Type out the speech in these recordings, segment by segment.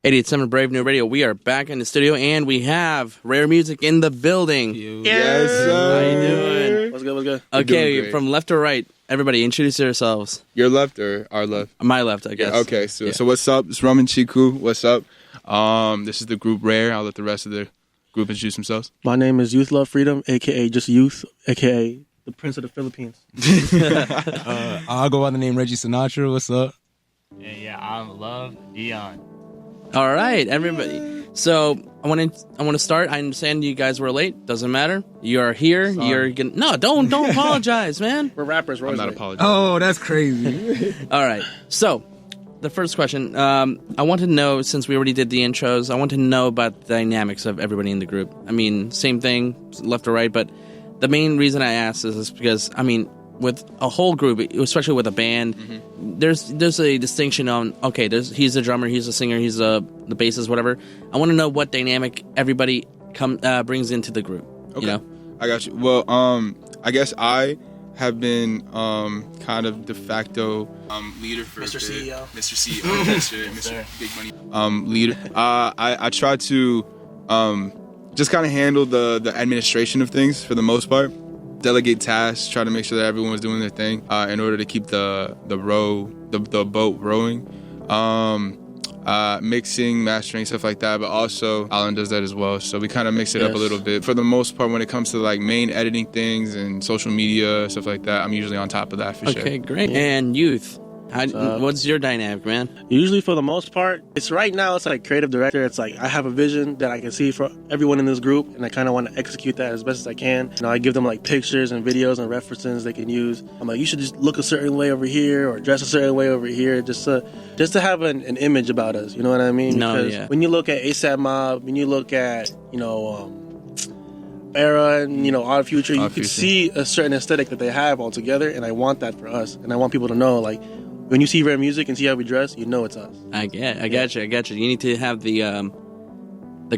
88.7 Brave New Radio. We are back in the studio, and we have Rare Music in the building. Yes, sir. How you doing? What's good? What's good? Okay, from left to right, everybody introduce yourselves. Your left or our left? My left, I guess. Yeah, okay, so what's up? It's Rum and Chiku. What's up? This is the group Rare. I'll let the rest of the group introduce themselves. My name is Youth Love Freedom, a.k.a. just Youth, a.k.a. the Prince of the Philippines. I'll go by the name Reggie Sinatra. What's up? Yeah, I'm Love Dion. All right, everybody. So I want to start. I understand you guys were late. Doesn't matter. You are here. Sorry. You're gonna don't apologize, man. We're rappers. I'm not apologizing. Oh, that's crazy. All right. So the first question, I want to know, since we already did the intros, I want to know about the dynamics of everybody in the group. I mean, same thing, left or right, but the main reason I ask this is because, I mean, with a whole group, especially with a band, there's a distinction on, okay, he's a drummer, he's a singer, he's the bassist, whatever. I want to know what dynamic everybody brings into the group. Okay. You know? I got you. Well, I guess I have been kind of de facto leader for Mr. a bit. CEO. Mr. CEO, Mr. Big Money leader. I try to just kind of handle the administration of things for the most part. Delegate tasks, try to make sure that everyone was doing their thing in order to keep the boat rowing. Mixing, mastering, stuff like that, but also Alan does that as well. So we kind of mix it up a little bit. For the most part, when it comes to like main editing things and social media, stuff like that, I'm usually on top of that for sure. Okay, great. And Youth, what's your dynamic, man? Usually, for the most part, it's like creative director. It's like I have a vision that I can see for everyone in this group, and I kind of want to execute that as best as I can. You know, I give them like pictures and videos and references they can use. I'm like, you should just look a certain way over here or dress a certain way over here, just to have an image about us. You know what I mean? No, because yeah. when you look at ASAP Mob, when you look at Era and Odd Future, you can see a certain aesthetic that they have all together, and I want that for us, and I want people to know like. When you see Rare Music and see how we dress, you know it's us. I got you. You need to have the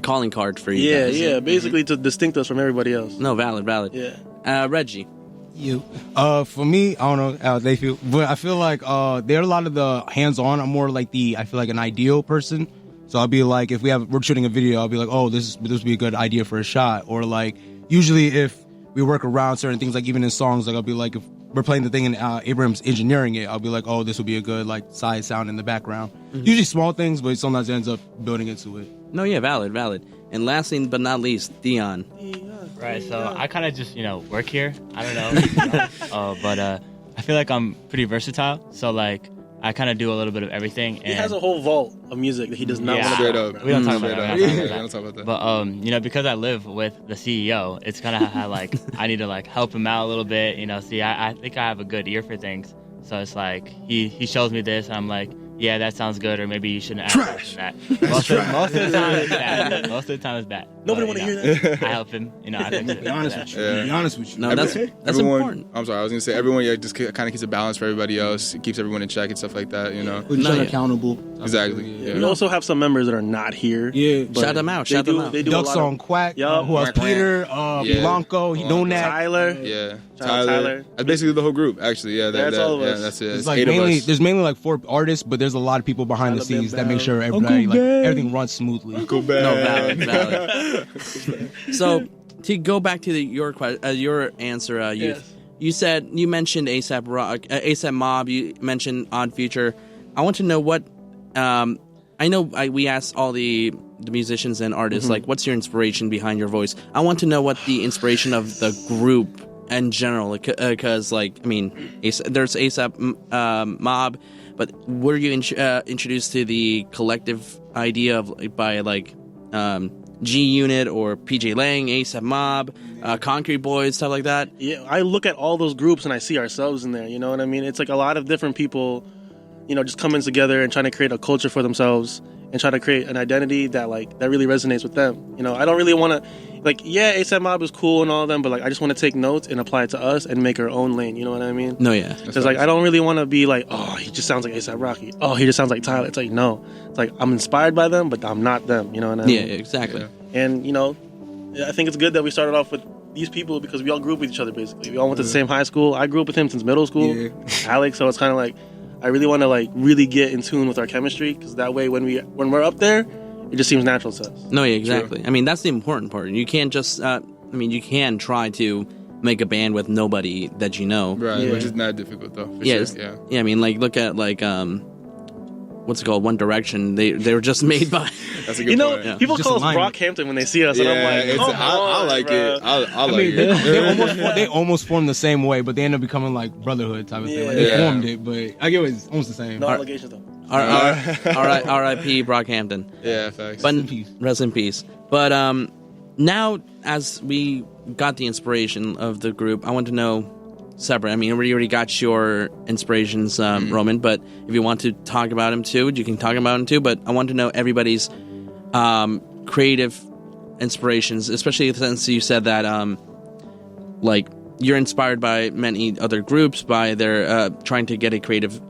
calling card for you guys. Yeah, basically to distinct us from everybody else. No, valid. Yeah. Reggie. You. For me, I don't know how they feel, but I feel like there are a lot of the hands-on. I'm more like I feel like an ideal person. So I'll be like, if we're shooting a video, I'll be like, oh, this would be a good idea for a shot. Or like, usually if we work around certain things, like even in songs, like I'll be like, if we're playing the thing and Abraham's engineering it, I'll be like, oh, this will be a good like side sound in the background. Usually small things, but sometimes it ends up building into it. No, yeah, valid. And lastly but not least, Dion. Right, so I kind of just, work here. I don't know. But I feel like I'm pretty versatile. So, like, I kind of do a little bit of everything. And he has a whole vault of music that he does not want to Straight talk up. We don't talk about Straight that. up. We don't Yeah, don't talk about that. But, because I live with the CEO, it's kind of like I need to, like, help him out a little bit. See, I think I have a good ear for things. So it's like he shows me this, and I'm like, yeah, that sounds good, or maybe you shouldn't ask that. Most of the time it's bad. Most of the time it's bad. Nobody want to hear that. I help him. I think Be honest with you. Yeah. Be honest with you. No, that's everyone, important. I'm sorry, I was gonna say everyone just kind of keeps a balance for everybody else. It keeps everyone in check and stuff like that. Put each other accountable. Exactly. Yeah. We also have some members that are not here. Yeah. but Shout them out. They do a Duck lot Song of Quack. Yup. Who else? Peter, Blanco, Donat. Tyler. Yeah, Shout out Tyler. That's basically the whole group, actually. Yeah, That's all of us. Yeah, that's it. It's It's like 8 of us. there's mainly like 4 artists, but there's a lot of people behind the scenes that make sure everybody everything runs smoothly. Uncle Ben. No, valid. So to go back to your answer, Youth. Yes. You mentioned ASAP Mob. You mentioned Odd Future. I want to know what. I know we asked all the musicians and artists like, what's your inspiration behind your voice? I want to know what the inspiration of the group in general, because there's ASAP Mob, but were you introduced to the collective idea of by G Unit or PJ Lang, ASAP Mob, Concrete Boys, stuff like that? Yeah, I look at all those groups and I see ourselves in there. You know what I mean? It's like a lot of different people, just coming together and trying to create a culture for themselves and try to create an identity that really resonates with them. I don't really want to, ASAP Mob is cool and all of them, but I just want to take notes and apply it to us and make our own lane. You know what I mean? No, yeah. Because I don't really want to be like, oh, he just sounds like ASAP Rocky. Oh, he just sounds like Tyler. It's like, no. It's like, I'm inspired by them, but I'm not them. You know what I mean? Yeah, exactly. Yeah. And, I think it's good that we started off with these people because we all grew up with each other, basically. We all went to the same high school. I grew up with him since middle school, Alex. So it's kind of like, I really want to like really get in tune with our chemistry, because that way when we're up there, it just seems natural to us. No, yeah, exactly. True. I mean, that's the important part. You can't just. You can try to make a band with nobody that you know, right? Which is not difficult though. Sure. Yeah. I mean, like look at like what's it called? One Direction. They were just made by. That's a good point. Yeah. People call us Brockhampton when they see us, and I'm like, I like it. I like it. They almost formed the same way, but they end up becoming like brotherhood type of thing. Like, they formed it, but I get it's almost the same. No allegations though. R.I.P. Brockhampton. Yeah, facts. But rest in peace. But now, as we got the inspiration of the group, I want to know separate. I mean, we already got your inspirations, Roman, but if you want to talk about him too, you can talk about him too. But I want to know everybody's creative inspirations, especially since you said that like you're inspired by many other groups by their trying to get a creative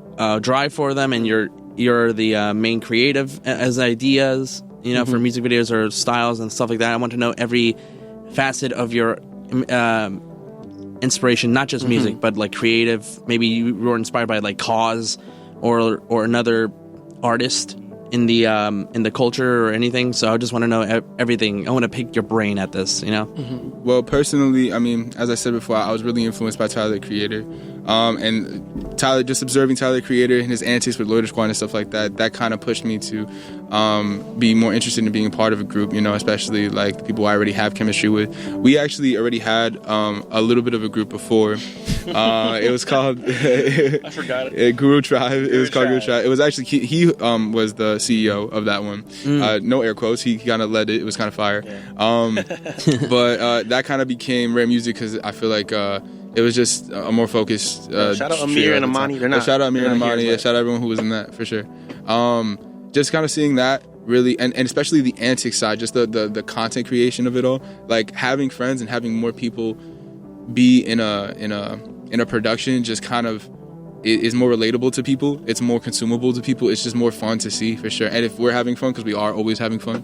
drive for them, and you're the main creative as ideas, you know, for music videos or styles and stuff like that. I want to know every facet of your inspiration, not just music, but like creative. Maybe you were inspired by like Cause or another artist in the culture or anything. So I just want to know everything. I want to pick your brain at this, you know. Well, personally, I mean, as I said before, I was really influenced by Tyler the Creator, and Tyler, just observing Tyler the Creator and his antics with Loiter Squad and stuff like that. That kind of pushed me to be more interested in being a part of a group, you know, especially like people I already have chemistry with. We actually already had a little bit of a group before. It was called I forgot it. Guru Tribe. It was called Guru Tribe. It was actually he was the CEO of that one. No air quotes. He kind of led it. It was kind of fire. Yeah. But that kind of became Rare Music because I feel like it was just a more focused. Shout out Amir and Amani. They're not. Shout out Amir and Amani. Yeah, shout out everyone who was in that for sure. Just kind of seeing that really, and especially the antics side, just the content creation of it all, like having friends and having more people be in a production, just kind of is more relatable to people. It's more consumable to people. It's just more fun to see for sure. And if we're having fun, because we are always having fun,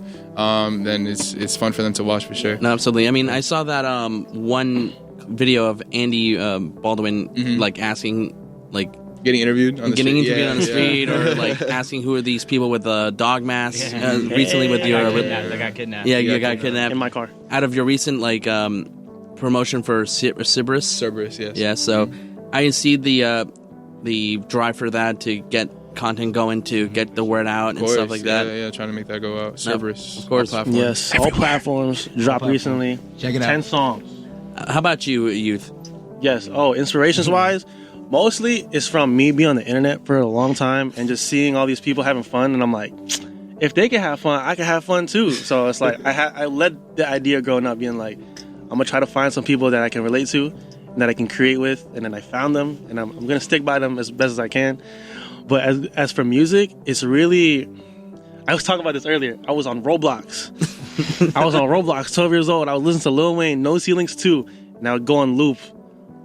then it's fun for them to watch for sure. No, absolutely. I mean, I saw that one video of Andy Baldwin like asking like. Getting interviewed on the street, or like asking who are these people with the dog masks recently with your. They got kidnapped. Yeah, you got kidnapped in my car. Out of your recent like promotion for Cerberus. Cerberus, yes. Yeah, so I see the drive for that to get content going, to get the word out and stuff like that. Yeah, trying to make that go out. Cerberus, of course. All platforms dropped recently. Check it out. 10 songs. How about you, Youth? Yes. Oh, inspirations wise. Mostly it's from me being on the internet for a long time and just seeing all these people having fun, and I'm like, if they can have fun, I can have fun too. So it's like I led the idea growing up being like, I'm gonna try to find some people that I can relate to and that I can create with, and then I found them, and I'm gonna stick by them as best as I can. But as for music, it's really, I was talking about this earlier. I was on Roblox. 12 years old. I was listening to Lil Wayne, No Ceilings 2, and I would go on loop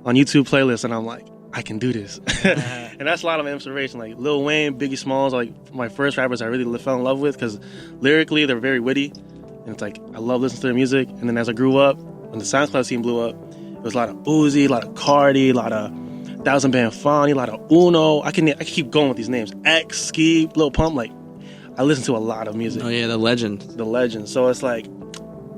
on YouTube playlists, and I'm like, I can do this. And that's a lot of my inspiration, like Lil Wayne, Biggie Smalls, like my first rappers I really fell in love with, because lyrically they're very witty, and it's like I love listening to their music. And then as I grew up, when the SoundCloud scene blew up, it was a lot of Uzi, a lot of Cardi, a lot of 1000 Band Fonny, a lot of Uno. I can keep going with these names. X, Ski, Lil Pump. Like, I listen to a lot of music. Oh yeah, the legend. So it's like,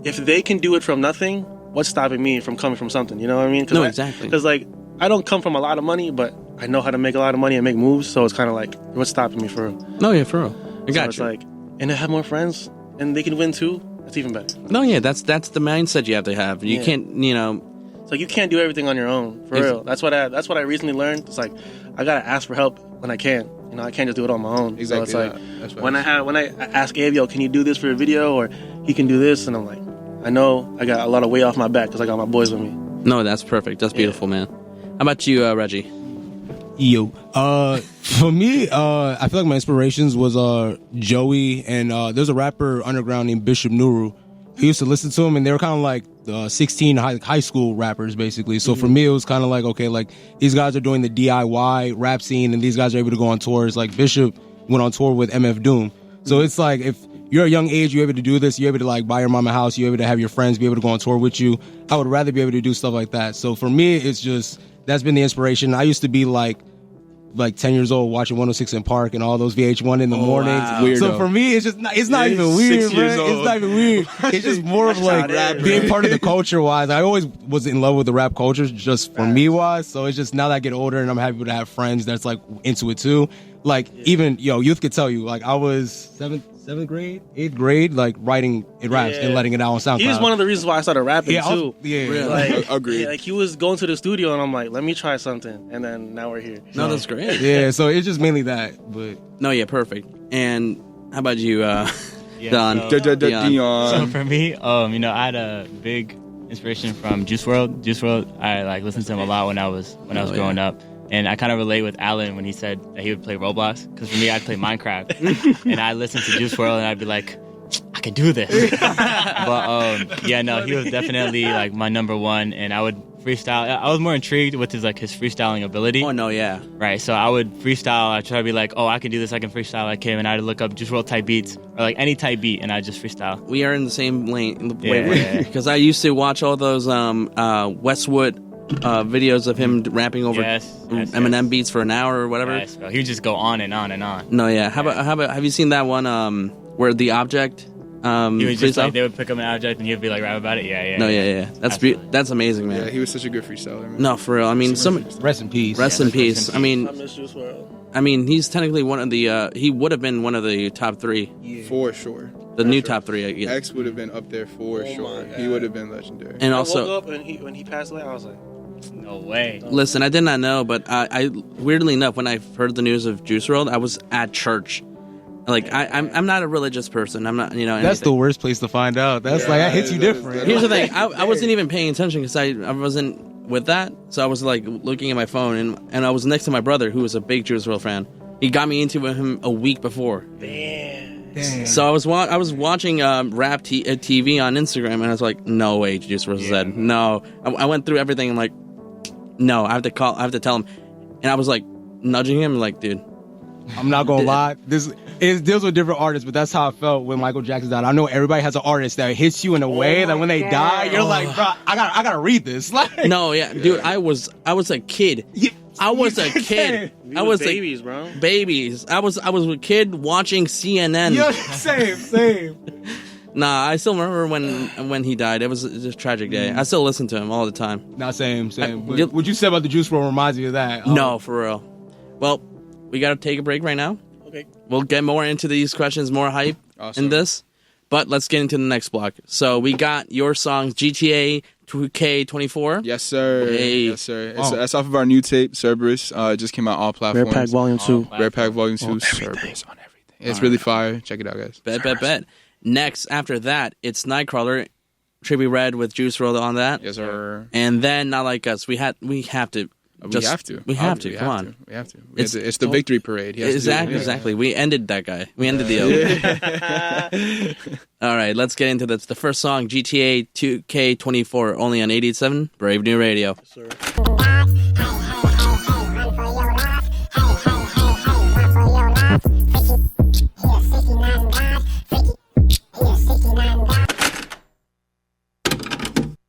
if they can do it from nothing, what's stopping me from coming from something? You know what I mean? Exactly. Because like, I don't come from a lot of money, but I know how to make a lot of money and make moves. So it's kind of like, what's stopping me for real? No, yeah, for real. I got you. It's like, and to have more friends and they can win too. That's even better. No, yeah, that's the mindset you have to have. You can't, you know. It's like you can't do everything on your own, for real. That's what I recently learned. It's like I gotta ask for help when I can. You know, I can't just do it on my own. Exactly. So it's like when I ask Abe, yo, can you do this for a video, or he can do this, and I'm like, I know I got a lot of weight off my back because I got my boys with me. No, that's perfect. That's beautiful, man. How about you, Reggie? Yo, for me, I feel like my inspirations was Joey, and there's a rapper underground named Bishop Nuru. I used to listen to him, and they were kind of like 16 high school rappers, basically. So for me, it was kind of like, okay, like these guys are doing the DIY rap scene, and these guys are able to go on tours. Like Bishop went on tour with MF Doom. So it's like, if you're a young age, you're able to do this, you're able to like buy your mama a house, you're able to have your friends be able to go on tour with you. I would rather be able to do stuff like that. So for me, it's just, that's been the inspiration. I used to be like like 10 years old watching 106 in Park and all those VH1 in the mornings. wow. So for me, it's just it's not even weird, 6 years bro. old. It's not even weird. It's just more of like being part of the culture wise. I always was in love with the rap culture, just for me wise. So it's just now that I get older and I'm happy to have friends that's like into it too. Like even youth could tell you, like I was seventh grade, 8th grade, like writing in raps and letting it out on SoundCloud. He's one of the reasons why I started rapping too. Yeah. Like, Agreed. like he was going to the studio and I'm like, let me try something, and then now we're here. No, that's great. Yeah, so it's just mainly that. But No, yeah, perfect. And how about you, Don? so- Dion. So for me, you know, I had a big inspiration from Juice WRLD. Juice WRLD, I like listened to him a lot when I was growing up, and I kind of relate with Alan when he said that he would play Roblox, because for me, I'd play Minecraft, and I listened to Juice WRLD, and I'd be like, I could do this. But yeah, no, he was definitely like my number one, and I would freestyle. I was more intrigued with his freestyling ability. Oh no, yeah. Right, so I would freestyle. I try to be like, oh, I can do this. I can freestyle like him, and I'd look up Juice WRLD type beats or like any type beat, and I'd just freestyle. We are in the same lane. Yeah. Because I used to watch all those Westwood videos of him rapping over Yes, Eminem beats for an hour or whatever. Yes, bro. He would just go on and on and on. No, yeah. How about have you seen that one where the object He would just freestyle? like, they would pick up an object and he'd be like rap about it. Yeah. No, yeah. That's amazing, man. Yeah, he was such a good freestyler, man. No, for real. I mean, rest in peace. rest in peace. I I mean, miss Juice WRLD. he's technically one of the. He would have been one of the top 3, For sure. the new top 3. I guess. X would have been up there for sure. my He God. would have been legendary. And I also, woke up and when he passed away, I was like, No way. listen, I did not know, but I weirdly enough, when I heard the news of Juice WRLD, I was at church. Like I'm not a religious person. I'm not, That's the worst place to find out. That's like that hits you different. Here's the thing. I wasn't even paying attention because I wasn't with that. So I was like looking at my phone, and I was next to my brother, who was a big Juice WRLD fan. He got me into him a week before. Damn. So I was watching rap TV on Instagram, and I was like, no way, Juice WRLD said no. I went through everything and like, no, I have to tell him, and I was like nudging him, like, dude. I'm not gonna lie. It deals with different artists, but that's how I felt when Michael Jackson died. I know everybody has an artist that hits you in a way that when they die, you're like, bro, I gotta read this. Like, No, yeah, dude, I was a kid. I was a kid. we I was was babies, bro. babies. I was a kid watching CNN. yo, same. Nah, I still remember when he died. It was just a tragic day. I still listen to him all the time. Not same. But Yep. what you said about the Juice WRLD reminds me of that. No, for real. Well, we got to take a break right now. Okay. We'll get more into these questions, more hype Awesome. in this. But let's get into the next block. So we got your songs, GTA 2K24. Yes, sir. Hey. Yes, sir. It's off of our new tape, Cerberus. It just came out all platforms. Rare Pack Volume 2. Rare Pack Volume 2, Cerberus on everything. It's really fire. Check it out, guys. Bet. Next, after that, it's Nightcrawler, Trippie Red with Juice WRLD on that. Yes, sir. And then Not Like Us. We have to. We have to. We have to. Come on. We have to. It's the victory parade. He has to do it. Exactly. We ended that guy. We ended the oath. All right, let's get into this. The first song, GTA 2K24, only on 87 Brave New Radio. Sir.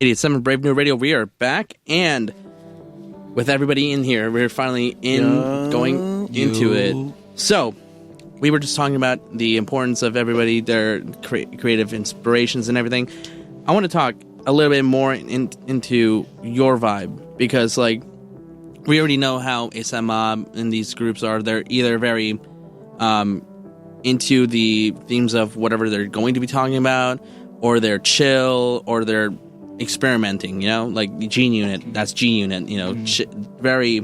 '87 Brave New Radio. We are back, and with everybody in here, we're finally going into it. So, we were just talking about the importance of everybody, their creative inspirations and everything. I want to talk a little bit more into your vibe, because like we already know how ASAP Mob and these groups are. They're either very into the themes of whatever they're going to be talking about, or they're chill, or they're experimenting, you know, like G Unit. That's G Unit, you know, very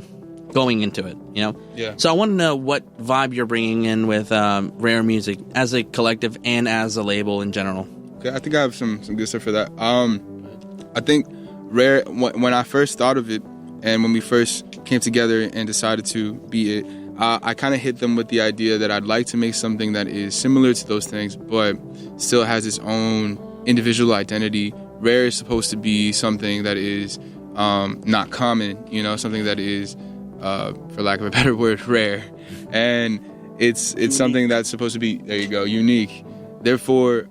going into it, you know. Yeah. So I want to know what vibe you're bringing in with Rare Music as a collective and as a label in general. Okay, I think I have some good stuff for that. I think Rare, when I first thought of it, and when we first came together and decided to be it, I kind of hit them with the idea that I'd like to make something that is similar to those things, but still has its own individual identity. Rare is supposed to be something that is not common, you know, something that is, for lack of a better word, rare. And it's something that's supposed to be, there you go, unique. Therefore,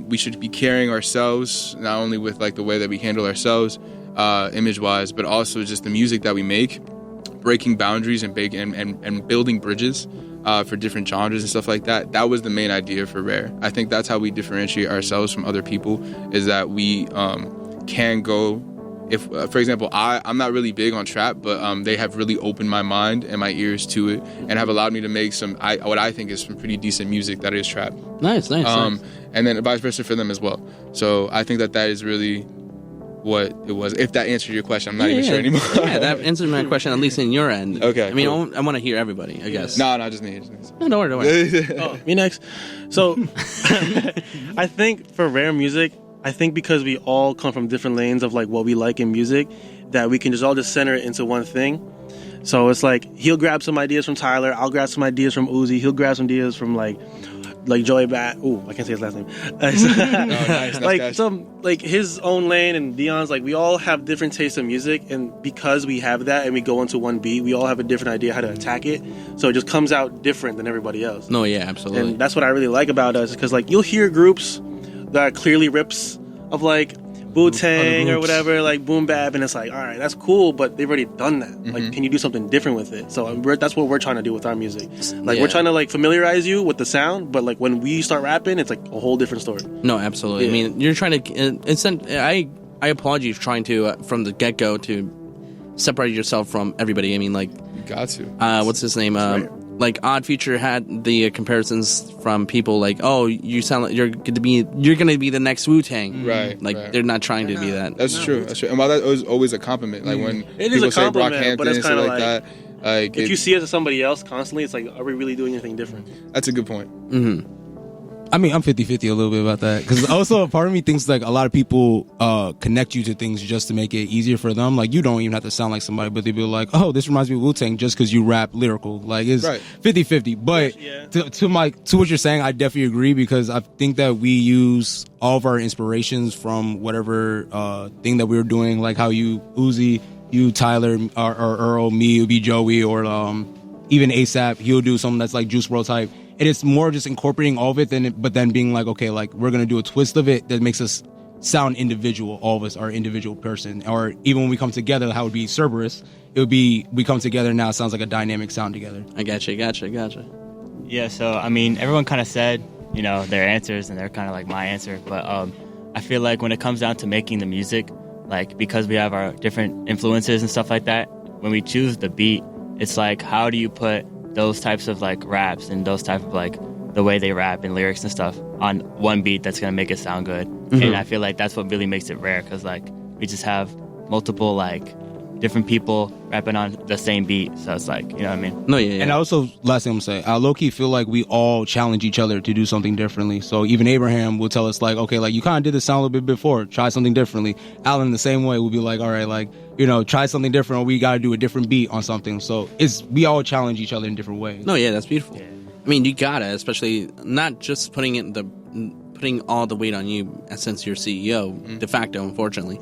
we should be carrying ourselves, not only with like the way that we handle ourselves, image-wise, but also just the music that we make, breaking boundaries and building bridges for different genres and stuff like that. That was the main idea for Rare. I think that's how we differentiate ourselves from other people, is that we can go. If, for example, I'm not really big on trap, but they have really opened my mind and my ears to it, and have allowed me to make what I think is some pretty decent music that is trap. Nice. And then vice versa for them as well. So I think that is really what it was. If that answered your question, I'm not even sure anymore. Yeah, that answered my question, at least in your end. Okay. I mean, cool. I want to hear everybody, I guess. No, just me. No, don't worry. Oh, me next. So I think for Rare music, I think because we all come from different lanes of like what we like in music, that we can all center it into one thing. So it's like he'll grab some ideas from Tyler, I'll grab some ideas from Uzi, he'll grab some ideas from like Joey Bat. Ooh, I can't say his last name. Nice. Like some like his own lane, and Dion's, like we all have different tastes of music, and because we have that and we go into one beat, we all have a different idea how to attack it. So it just comes out different than everybody else. No, yeah, absolutely. And that's what I really like about us, because like you'll hear groups that are clearly rips of like Wu-Tang or whatever, like boom bap, and it's like, all right, that's cool, but they've already done that. Like, can you do something different with it? So that's what we're trying to do with our music. Like, we're trying to like familiarize you with the sound, but like when we start rapping, it's like a whole different story. No, absolutely. I mean, you're trying to. I applaud you for trying to from the get go to separate yourself from everybody. I mean, like, You got to. What's his name? Like Odd Future had the comparisons from people like, oh, you sound like you're gonna be the next Wu-Tang. Right. Like they're not trying to be that. That's true. And while that was always a compliment, like when It people is a say compliment, Brockhampton but it's and stuff kinda like that, like if you see it as somebody else constantly, it's like, are we really doing anything different? that's a good point. I mean, I'm 50-50 a little bit about that, because also part of me thinks like a lot of people connect you to things just to make it easier for them. Like, you don't even have to sound like somebody, but they be like, oh, this reminds me of Wu-Tang just because you rap lyrical. Like, it's 50-50. But to what you're saying, I definitely agree, because I think that we use all of our inspirations from whatever thing that we were doing, like how you, Uzi, you, Tyler, or Earl, me, it would be Joey, or even ASAP, he'll do something that's like Juice WRLD type. And it's more just incorporating all of it, but then being like, okay, like we're going to do a twist of it that makes us sound individual. All of us are individual person. Or even when we come together, how it would be Cerberus, it would be, we come together now, it sounds like a dynamic sound together. I gotcha. Yeah, so I mean, everyone kind of said, their answers, and they're kind of like my answer. But I feel like when it comes down to making the music, like because we have our different influences and stuff like that, when we choose the beat, it's like, how do you put those types of like raps and those type of like the way they rap and lyrics and stuff on one beat that's gonna make it sound good. And I feel like that's what really makes it rare, because like we just have multiple like different people rapping on the same beat, so it's like, you know what I mean? No, yeah. And also, last thing I'm saying, I low-key feel like we all challenge each other to do something differently. So even Abraham will tell us like, okay, like you kind of did this sound a little bit before, try something differently. Alan the same way will be like, all right, like, try something different, or we got to do a different beat on something. So we all challenge each other in different ways. No, yeah, that's beautiful. Yeah. I mean, you gotta, especially not just putting all the weight on you since you're CEO de facto, unfortunately.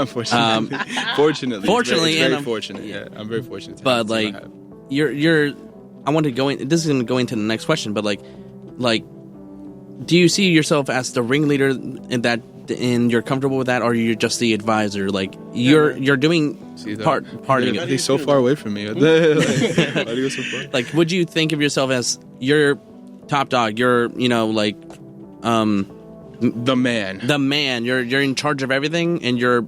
Fortunately, fortunately, it's very fortunate. Yeah, I'm very fortunate. But like, you're. I want to go in. This is going to go into the next question, but like, do you see yourself as the ringleader in that? And you're comfortable with that, or you're just the advisor? Like you're doing part of it. He's so far away from me. Why do you go so far? Like, would you think of yourself as you're top dog? You're the man. The man. You're in charge of everything, and you're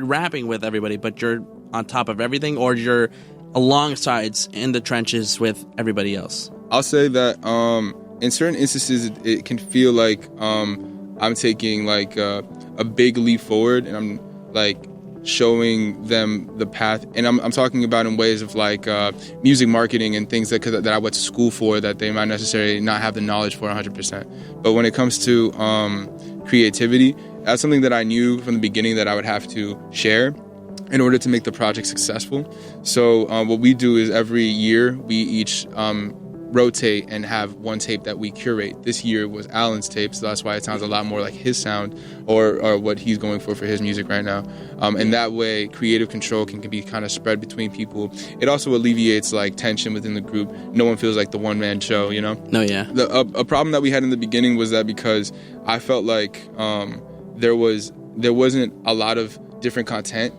rapping with everybody, but you're on top of everything, or you're alongside in the trenches with everybody else. I'll say that in certain instances, it can feel like I'm taking like a big leap forward, and I'm like showing them the path. And I'm talking about in ways of like music marketing and things that I went to school for that they might necessarily not have the knowledge for 100%. But when it comes to creativity, that's something that I knew from the beginning that I would have to share in order to make the project successful. So what we do is every year we each rotate and have one tape that we curate. This year was Alan's tape, so that's why it sounds a lot more like his sound or what he's going for his music right now. And that way, creative control can be kind of spread between people. It also alleviates like tension within the group. No one feels like the one-man show, No, yeah. A problem that we had in the beginning was that because I felt like there wasn't a lot of different content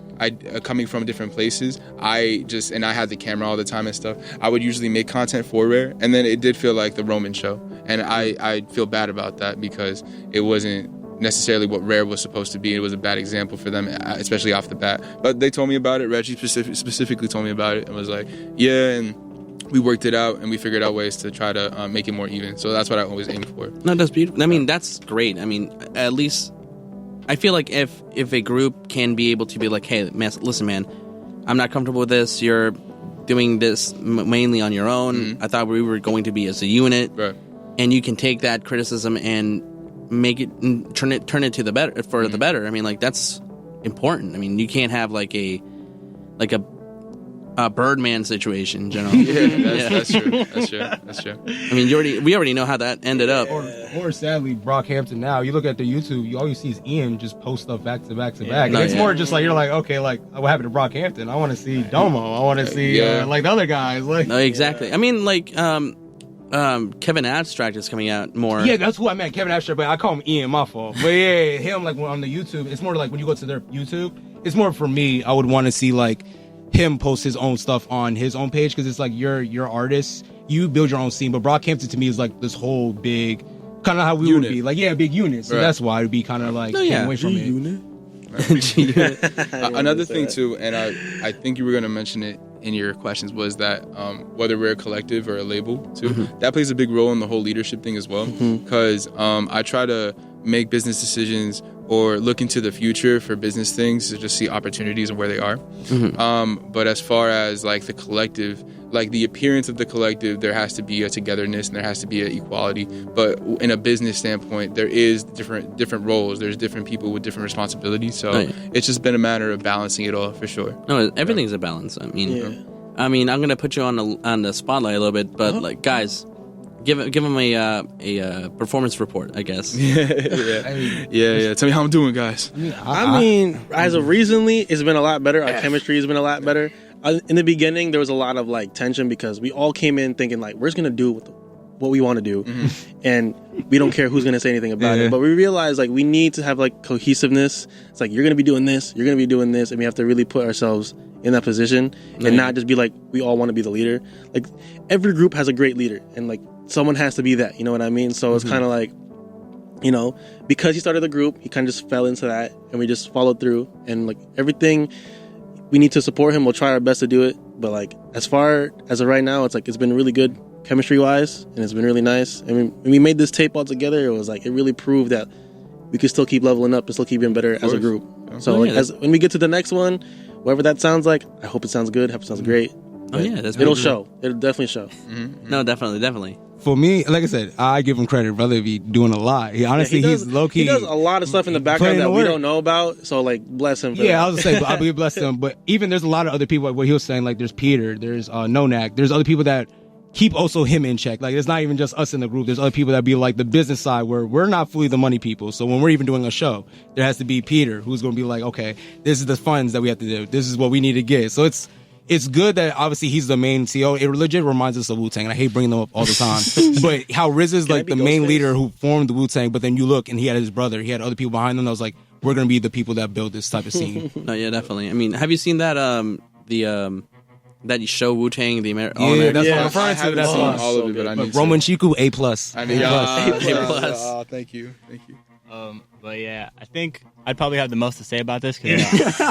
coming from different places, I had the camera all the time and stuff. I would usually make content for Rare, and then it did feel like the Roman show, and I feel bad about that because it wasn't necessarily what Rare was supposed to be. It was a bad example for them, especially off the bat. But they told me about it. Reggie specifically told me about it and was like, yeah, and we worked it out and we figured out ways to try to make it more even. So that's what I always aim for. No, that's beautiful. I mean, that's great. I mean, at least I feel like if a group can be able to be like, hey, man, listen, man, I'm not comfortable with this. You're doing this mainly on your own. Mm-hmm. I thought we were going to be as a unit. Right. And you can take that criticism and make it turn it to the better for the better. I mean, like, that's important. I mean, you can't have like a Birdman situation, generally. That's true. I mean, we already know how that ended up. Or sadly, Brockhampton. Now you look at the YouTube, all you see is Ian just post stuff back to back to back. And it's more just like you're like, okay, like what happened to Brockhampton? I want to see Domo. I want to see like the other guys. Like, no, exactly. I mean, like Kevin Abstract is coming out more. Yeah, that's who I meant, Kevin Abstract, but I call him Ian, my fault. But yeah, him, like, on the YouTube, it's more like when you go to their YouTube, it's more for me, I would want to see, like, him post his own stuff on his own page, because it's like you're artists, you build your own scene, but Brockhampton to me is like this whole big, kind of how we would be, like, big unit, so that's why it would be kind of like, can't wait from it. Unit. Another thing too, and I think you were going to mention it in your questions, was that whether we're a collective or a label too, that plays a big role in the whole leadership thing as well, because I try to make business decisions or look into the future for business things to just see opportunities and where they are. But as far as like the collective, like the appearance of the collective, there has to be a togetherness and there has to be an equality. But in a business standpoint, there is different roles. There's different people with different responsibilities. So it's just been a matter of balancing it all for sure. No, everything's a balance. I mean, I'm gonna put you on the spotlight a little bit, but like, guys, give him a performance report, I guess. Yeah. Tell me how I'm doing, guys. I mean, as of recently, it's been a lot better. Our chemistry has been a lot better. In the beginning, there was a lot of like tension because we all came in thinking like, we're just gonna do what we want to do, and we don't care who's gonna say anything about it. But we realized like we need to have like cohesiveness. It's like, you're gonna be doing this, you're gonna be doing this, and we have to really put ourselves in that position and not just be like, we all want to be the leader. Like, every group has a great leader, and like, someone has to be that, you know what I mean? So it's kind of like, you know, because he started the group, he kind of just fell into that, and we just followed through. And like, everything, we need to support him. We'll try our best to do it. But like, as far as of right now, it's like, it's been really good chemistry wise, and it's been really nice. I mean, when we made this tape all together, it was like, it really proved that we could still keep leveling up and still keep getting better as a group. So like, when we get to the next one, whatever that sounds like, I hope it sounds good. I hope it sounds great. It'll show. It'll definitely show. No, definitely. For me, like I said, I give him credit, brother, if he's doing a lot. He's low key. He does a lot of stuff in the background that we don't know about. So like, bless him. I was gonna say, I believe bless him. But even there's a lot of other people. Like what he was saying, like there's Peter, there's Nonak, there's other people that keep also him in check. Like, it's not even just us in the group. There's other people that be like the business side, where we're not fully the money people. So when we're even doing a show, there has to be Peter, who's going to be like, okay, this is the funds that we have to do. This is what we need to get. So it's good that obviously he's the main CEO. It legit reminds us of Wu-Tang, and I hate bringing them up all the time. But how Riz is like the main leader who formed the Wu-Tang, but then you look and he had his brother, he had other people behind him that was like, we're going to be the people that build this type of scene. No, yeah, definitely. I mean, have you seen that that show Wu-Tang, the That's what I'm referring to. That's all of it, but I need Roman Chiku, A+. A+. Thank you. But yeah, I think I'd probably have the most to say about this because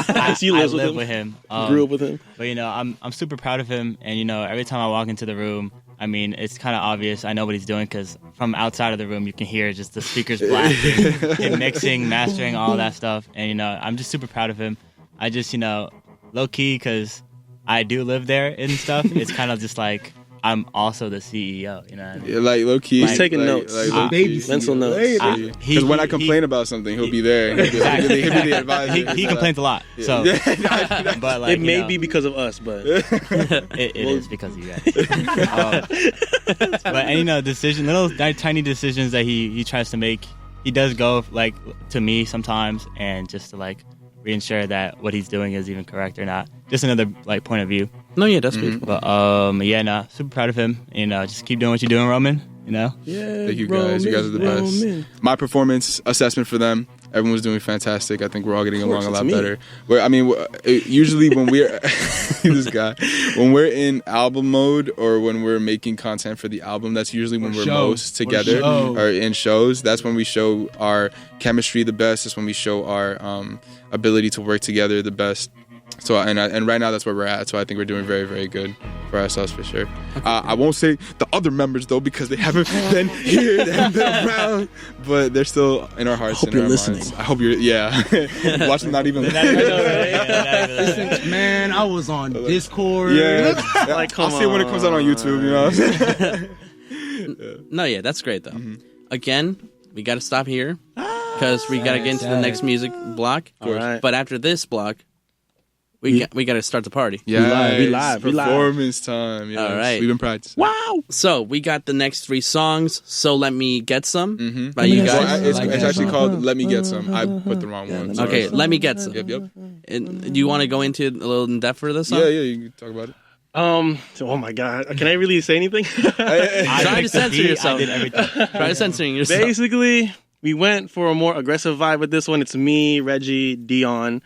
I live with him. Grew up with him. But I'm super proud of him, and every time I walk into the room, I mean, it's kind of obvious. I know what he's doing because from outside of the room, you can hear just the speakers blasting, him mixing, mastering, all that stuff. And I'm just super proud of him. I just low key, because I do live there and stuff. It's kind of just like, I'm also the CEO, you know what I mean? Yeah, like low key. He's taking notes. Mental notes. Because when I complain about something, he'll be there. He'll be the advisor. He complains a lot. So, but like, it may be because of us, but it is because of you guys. But little tiny decisions that he tries to make, he does go like to me sometimes, and just to like reassure that what he's doing is even correct or not. Just another like point of view. No, yeah, that's beautiful. But super proud of him. Just keep doing what you're doing, Roman. you know. Yeah, Thank you guys. You guys are the best. My performance assessment for them. Everyone was doing fantastic. I think we're all getting along a lot better. Usually when we're this guy, when we're in album mode or when we're making content for the album, that's usually when we're most together or in shows. That's when we show our chemistry the best. That's when we show our ability to work together the best. So and right now that's where we're at. So I think we're doing very, very good for ourselves for sure. I won't say the other members though because they haven't been here, they haven't been around, but they're still in our hearts. I hope you're listening. Minds. I hope you're. Yeah, watch them not even. Man, I was on Discord. Yeah, Like, come I'll see it when it comes out on YouTube. You know. What I'm saying? No, yeah, that's great though. Again, we got to stop here because we got to get into the next music block. All right. But after this block, we got to start the party. Yeah, We live. Performance time. Yes. All right. We've been practicing. Wow. So we got the next 3 songs. So let me get some by Let you me get guys. some. It's actually called "Let Me Get Some." I put the wrong one. Sorry. Okay, let me get some. Yep. And do you want to go into a little in depth for this song? Yeah. You can talk about it. Oh my God. Can I really say anything? Try to censor yourself. I did everything. Try to censoring yourself. Basically, we went for a more aggressive vibe with this one. It's me, Reggie, Dion,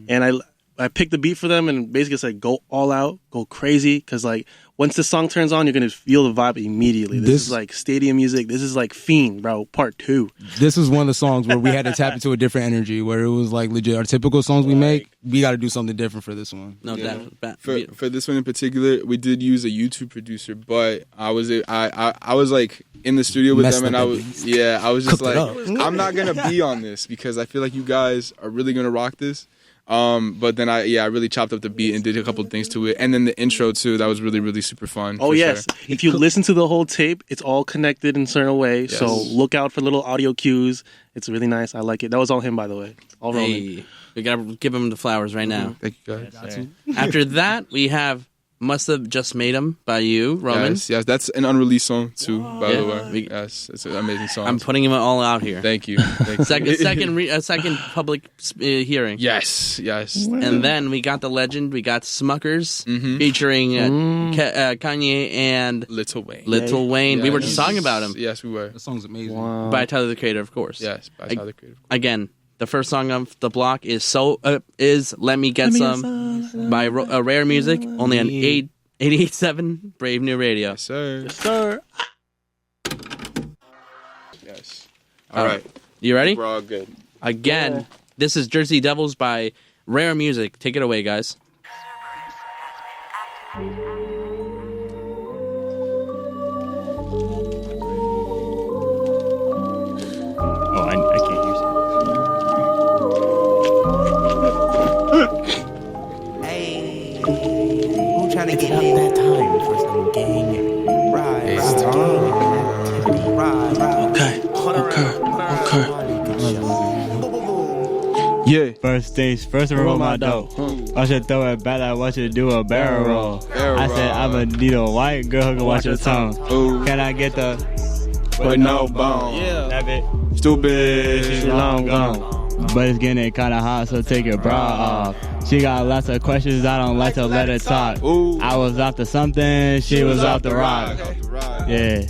and I picked the beat for them and basically said, go all out, go crazy. Because, like, once this song turns on, you're going to feel the vibe immediately. This is like stadium music. This is like Fiend, bro, part 2. This was one of the songs where we had to tap into a different energy, where it was like legit our typical songs we make. We got to do something different for this one. No, For this one in particular, we did use a YouTube producer, but I was like in the studio with them, and I was just like, I'm not gonna be on this because I feel like you guys are really gonna rock this. But then I really chopped up the beat and did a couple of things to it, and then the intro too. That was really, really super fun. Oh yes, sure. If you listen to the whole tape, it's all connected in a certain way. Yes. So look out for little audio cues. It's really nice. I like it. That was all him, by the way. All Roman. Hey, we gotta give him the flowers right now. Thank you guys. After that, we have "Must Have Just Made 'Em" by you, Roman. Yes, that's an unreleased song too. By the way, yes, it's an amazing song. I'm putting them all out here. Thank you. Second public hearing. Yes. And then we got the legend. We got Smuckers featuring Kanye and Lil Wayne. Wayne. Yes. We were just talking about him. Yes, we were. The song's amazing. Wow. By Tyler the Creator, of course. Yes, by Tyler the Creator. Again, the first song of the block is "Let Me Get Some" by Rare Music, only on 88.7 Brave New Radio. Yes, sir. Yes, sir. Yes. All right. You ready? We're all good. Again, this is Jersey Devils by Rare Music. Take it away, guys. Oh, I can't hear you. Hey, who trying to get up that time for some gang? Right, it's time. Right. Okay. Yeah. First things first, roll my dough. I should throw it back. I want you to do a barrel roll. I said I'ma need a white girl who can watch your tongue. Ooh. Can I get the But no bone. Yeah. that bit? Stupid. She's long gone. But it's getting kinda hot, so take your bra off. She got lots of questions, I don't like to let her talk. Ooh. I was off to something, she was off the rock. Yeah.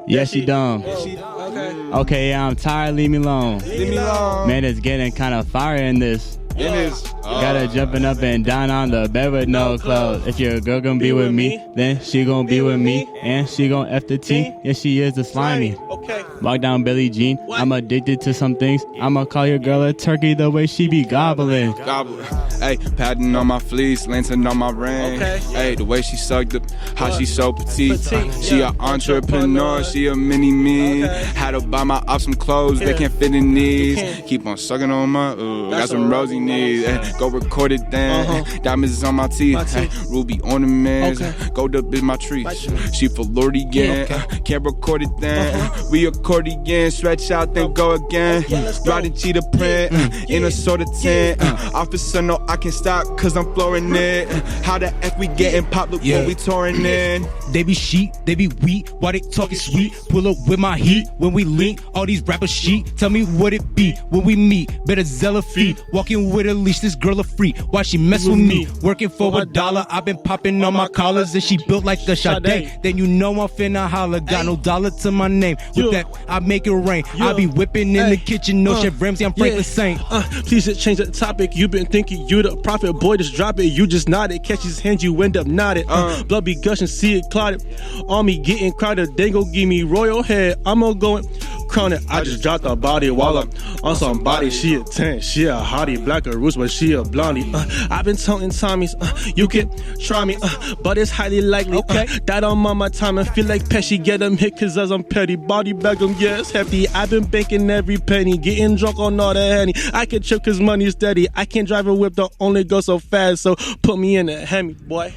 Yeah, she dumb. Okay, yeah, I'm tired, leave me alone. Leave me alone. Man, it's getting kinda fire in this. It is. Gotta jumping up and down on the bed with no clothes. If your girl gonna be with me, then she gonna be with me. And she gonna F the T, yeah, she is the slimy. Okay. Walk down Billie Jean, I'm addicted to some things. I'ma call your girl a turkey the way she be gobbling. Gobbler. Hey, padding on my fleece, lancing on my ring. Okay. Hey, the way she sucked up, how she so petite. She an entrepreneur, she a mini me. Had to buy my ops some clothes, they can't fit in these. Keep on sucking on my, got some rosy knees. Go record it then. Diamonds on my teeth. Ruby ornaments. Gold up in my trees. She Floridian. Can't record it then. We accordion, stretch out, then go again. Riding cheetah print in a sort of tent. Officer, no, I can stop, cause I'm flooring it. How the F we getting popped, look when we touring in. They be sheep, they be weak, while they talking sweet. Pull up with my heat, when we link, all these rappers sheet. Tell me what it be, when we meet, better Zella feet. Walking with a leash, this girl girl a freak. Why she mess with me? Working for $1. I've been popping on my collars and she built like a Sade. Then you know I'm finna holler. Got no dollar to my name. With that, I make it rain. I be whipping in the kitchen. No Chef Ramsay, I'm Franklin Saint. Please just change the topic. You been thinking you the prophet. Boy, just drop it. You just nodded. Catch his hands, you end up nodded. Blood be gushing, see it clotted. On me getting crowded. They gon' give me royal head. I'ma go and crown it. I just dropped her body while I'm on somebody. She a 10, she a hottie. Black or roots, but she a blondie. I've been toting Tommy's. You can try me, but it's highly likely that I'm on my time and feel like Pesci. Get them hit cause as I'm petty. Body bag them, yeah, it's hefty. I've been banking every penny. Getting drunk on all the Henny. I can trip cause money's steady. I can't drive a whip, don't only go so fast. So put me in a Hemi, boy.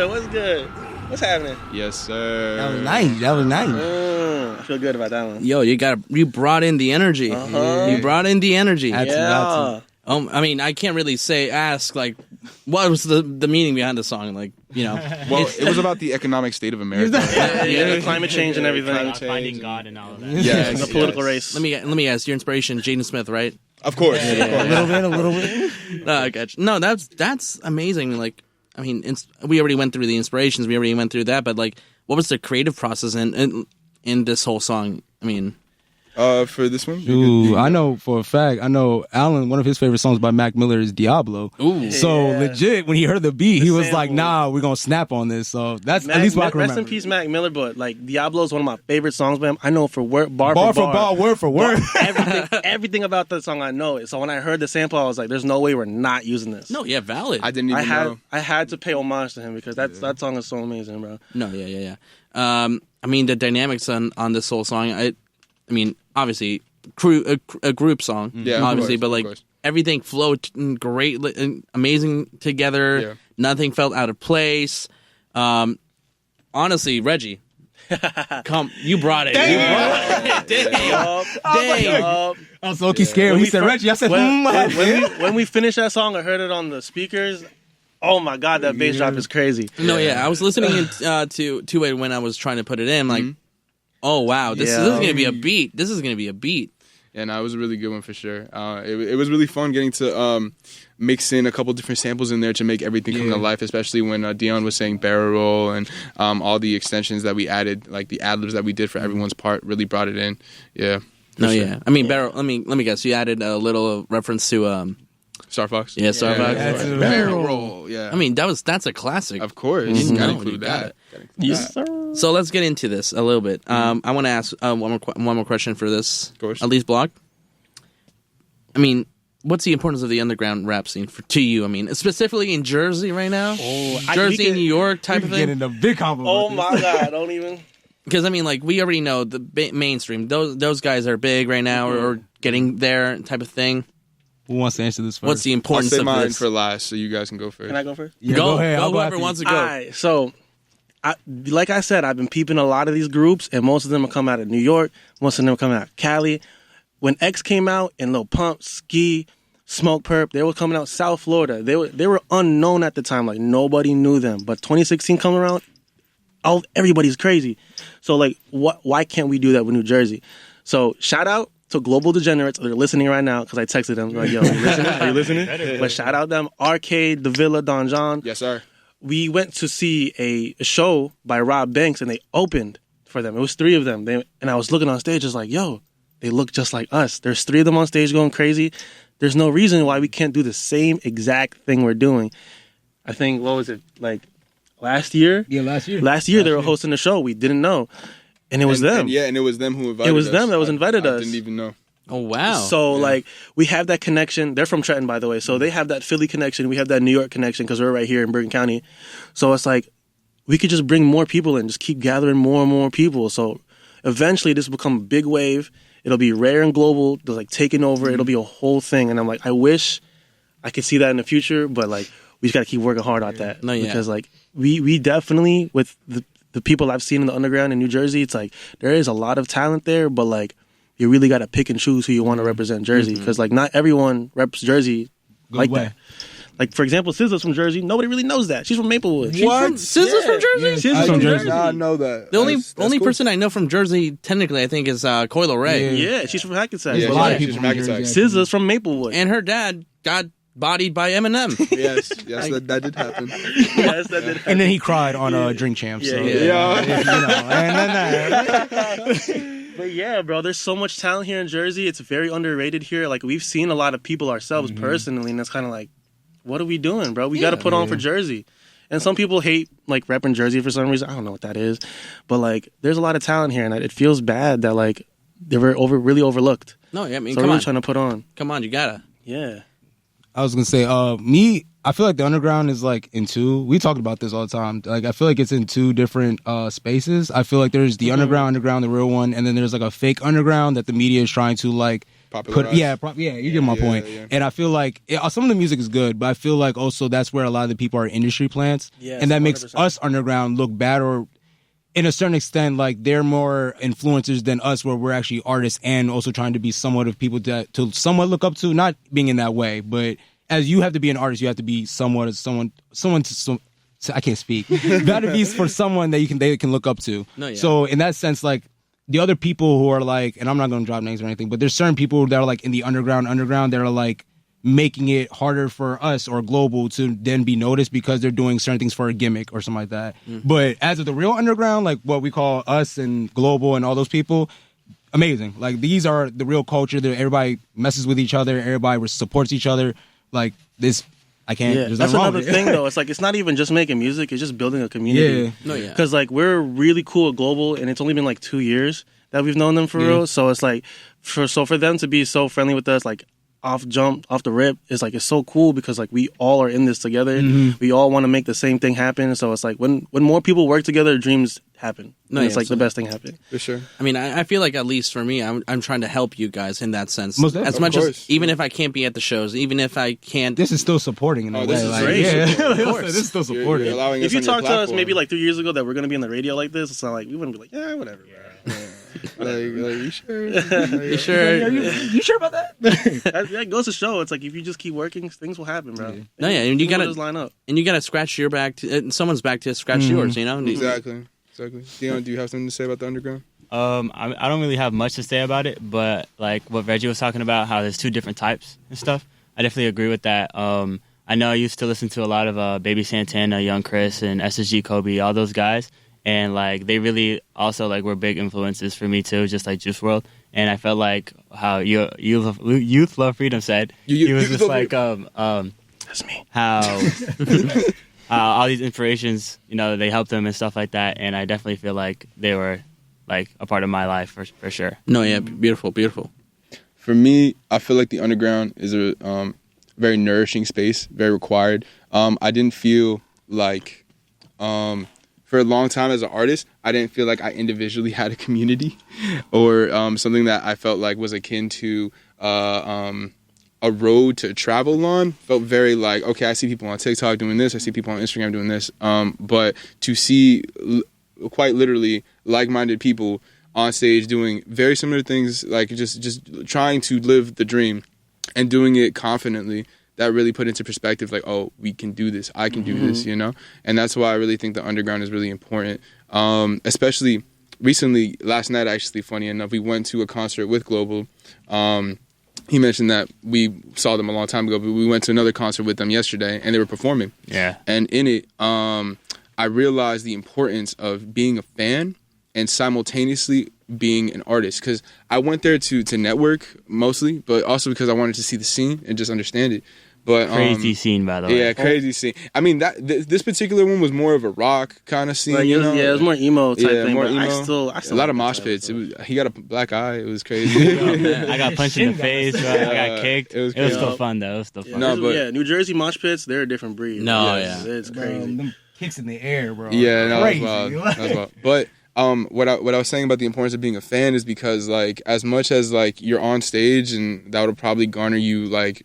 What's good? What's happening? Yes, sir. That was nice. I feel good about that one. Yo, you brought in the energy. You brought in the energy. Had to. I mean, I can't really ask like, what was the meaning behind the song? Like, you know, well, it was about the economic state of America. The climate change and everything. Finding God and all of that. Yes, the political race. Let me ask. Your inspiration, Jaden Smith, right? Of course. A little bit. No, I got you. No, that's amazing. Like, I mean, we already went through the inspirations. We already went through that. But like, what was the creative process in this whole song? I mean, for this one, Ooh, I know for a fact. I know Alan. One of his favorite songs by Mac Miller is Diablo. Ooh. So legit, when he heard the beat, he was like, "Nah, we're gonna snap on this." So that's at least what I can remember. Rest in peace, Mac Miller. But like, Diablo is one of my favorite songs by him. I know for bar for bar, word for word. Everything about that song, I know it. So when I heard the sample, I was like, "There's no way we're not using this." no, yeah, valid. I didn't even know. I had to pay homage to him because that song is so amazing, bro. No, yeah. I mean, the dynamics on this whole song. I mean, obviously, a group song, obviously, but like everything flowed great, amazing together. Yeah. Nothing felt out of place. Honestly, Reggie, you brought it. Damn. I was so scared when he said Reggie. I said, when we finished that song, I heard it on the speakers. Oh my God, that bass drop is crazy. No, yeah, I was listening to it when I was trying to put it in. Like, oh wow, this is gonna be a beat. This is gonna be a beat. Yeah, no, it was a really good one for sure. It was really fun getting to mix in a couple different samples in there to make everything come to life, especially when Dion was saying barrel roll and all the extensions that we added, like the ad-libs that we did for everyone's part, really brought it in. Yeah. No, sure. Yeah. I mean, barrel. Let me guess. You added a little reference to Star Fox. Yeah, Star Fox. Barrel roll. Yeah. I mean, that's a classic. Of course. You gotta include that. Yes, sir. So let's get into this a little bit. I want to ask one more question for this. Of course. At least block. I mean, what's the importance of the underground rap scene to you? I mean, specifically in Jersey right now? Jersey, New York type of thing? Getting a big compliment. Oh my God, don't even. Because, I mean, like, we already know the mainstream. Those guys are big right now or getting there type of thing. Who wants to answer this first? What's the importance I'll say of mine this? for last, so you guys can go first. Can I go first? Yeah, go ahead. Go whoever wants to go. All right, so, like I said, I've been peeping a lot of these groups, and most of them are coming out of New York. Most of them are coming out of Cali. When X came out, and Lil Pump, Ski, Smoke Perp, they were coming out South Florida. They were unknown at the time. Like, nobody knew them. But 2016 come around, everybody's crazy. So, like, why can't we do that with New Jersey? So, shout out to Global Degenerates. They're listening right now because I texted them. Like, yo, are you listening? Are you listening? But shout out them. Arcade, The Villa, Don John. Yes, sir. We went to see a show by Rob Banks, and they opened for them. It was 3 of them. And I was looking on stage, just like, yo, they look just like us. There's 3 of them on stage going crazy. There's no reason why we can't do the same exact thing we're doing. I think, what was it, like last year? Yeah, last year. Last year they were hosting the show. We didn't know. And it was them. And it was them who invited us. It was them that was invited us. I didn't even know. Oh, wow. So, like, we have that connection. They're from Trenton, by the way. So they have that Philly connection. We have that New York connection because we're right here in Bergen County. So it's like, we could just bring more people in, just keep gathering more and more people. So eventually this will become a big wave. It'll be rare and global. They're like taking over. It'll be a whole thing. And I'm like, I wish I could see that in the future, but like, we just got to keep working hard at that. No, yeah. Because like, we definitely, with the people I've seen in the underground in New Jersey, it's like, there is a lot of talent there, but like, you really got to pick and choose who you want to represent Jersey. Because like, not everyone reps Jersey like that. Like, for example, SZA's from Jersey. Nobody really knows that. She's from Maplewood. What? SZA's from Jersey? SZA's from Jersey. I know that. The only That's cool. person I know from Jersey, technically, I think, is Coil Ray. Yeah, she's from Hackensack. Yeah, But, a lot like, of people from Hackensack. Jersey. SZA's from Maplewood. And her dad got bodied by Eminem. Yes, that did happen. Yes, that did. And then he cried on Drink Champs. So, Yeah. you know, and then But yeah, bro, there's so much talent here in Jersey. It's very underrated here. Like, we've seen a lot of people ourselves personally, and it's kind of like, what are we doing, bro? We got to put on for Jersey. And some people hate, like, repping Jersey for some reason. I don't know what that is. But, like, there's a lot of talent here, and it feels bad that, like, they were really overlooked. No, I mean, So come we're on. trying to put on. Come on, you gotta. Yeah. I was gonna say, I feel like the underground is like in two. We talked about this all the time. Like, I feel like it's in two different spaces. I feel like there's the underground, the real one, and then there's like a fake underground that the media is trying to like Popularize. you get my point. Yeah. And I feel like some of the music is good, but I feel like also that's where a lot of the people are industry plants, Yes, and that makes 100%. us underground look bad, or in a certain extent, like they're more influencers than us, where we're actually artists and also trying to be somewhat of people to somewhat look up to. Not being in that way, but as you have to be an artist, you have to be somewhat as someone to. I can't speak. You got to be for someone that they can look up to. No, yeah. So in that sense, like the other people who are like, and I'm not going to drop names or anything, but there's certain people that are like in the underground that are like making it harder for us or global to then be noticed because they're doing certain things for a gimmick or something like that. But as of the real underground, like what we call us and global and all those people, amazing. Like, these are the real culture. Everybody messes with each other. Everybody supports each other. Like, this, I can't. Yeah, there's that's nothing wrong another with it. thing, though. It's like, it's not even just making music. It's just building a community. Yeah. No, yeah. Because, like, we're really cool at Global, and it's only been, like, 2 years that we've known them for real. So it's like, for them to be so friendly with us, like, off the rip, it's like, it's so cool because, like, we all are in this together. We all want to make the same thing happen. So it's like, when more people work together, dreams happen. No, And it's yeah, like the best thing happening. For sure. I mean, I feel like, at least for me, I'm trying to help you guys in that sense. Most definitely. As much Of as, course. even if I can't be at the shows, even if I can't. This is still supporting in a way. this is like, great. yeah. Of course. This is still You're supporting. allowing If us you on your talked to us platform. maybe like 3 years ago that we're going to be on the radio like this, it's not like, we wouldn't be like, yeah, whatever, bro. like, you sure? You sure? You sure about that? That goes to show, it's like, if you just keep working, things will happen, bro. No, yeah, and you Things will gotta just line up. scratch your back, someone's back to scratch yours. You know, Exactly. Dion, do you have something to say about the underground? I don't really have much to say about it, but like what Reggie was talking about, how there's two different types and stuff. I definitely agree with that. I know I used to listen to a lot of Baby Santana, Young Chris, and SSG Kobe, all those guys, and like they really also like were big influences for me too, just like Juice WRLD. And I felt like how Youth Love Freedom said, he was just like That's me. how all these inspirations, you know, they helped him and stuff like that. And I definitely feel like they were like a part of my life for sure. No, yeah, beautiful. For me, I feel like the underground is a very nourishing space, very required. I didn't feel like, for a long time as an artist, I didn't feel like I individually had a community or something that I felt like was akin to a road to travel on. Felt very like, okay, I see people on TikTok doing this, I see people on Instagram doing this, but to see quite literally like-minded people on stage doing very similar things, like just trying to live the dream and doing it confidently, that really put into perspective, like, oh, we can do this, I can do this, you know? And that's why I really think the underground is really important. Especially recently, last night, actually, funny enough, we went to a concert with Global. He mentioned that we saw them a long time ago, but we went to another concert with them yesterday, and they were performing. Yeah. And in it, I realized the importance of being a fan and simultaneously being an artist, because I went there to network mostly, but also because I wanted to see the scene and just understand it. But Crazy scene, by the way. yeah, crazy scene. I mean, this particular one was more of a rock kind of scene, Like, you know? yeah, it was more emo type thing. more But I emo. still a lot like of mosh that pits. type He got a black eye. It was crazy. I got punched in the face, bro. I got kicked. It was It was crazy. still fun, though. It was still fun. No, but- yeah, New Jersey mosh pits, they're a different breed. No, Yes, yeah. it's crazy. Them kicks in the air, bro. Yeah, no, Crazy. that's wild. That's wild. But what I was saying about the importance of being a fan is because, like, as much as like you're on stage and that would probably garner you like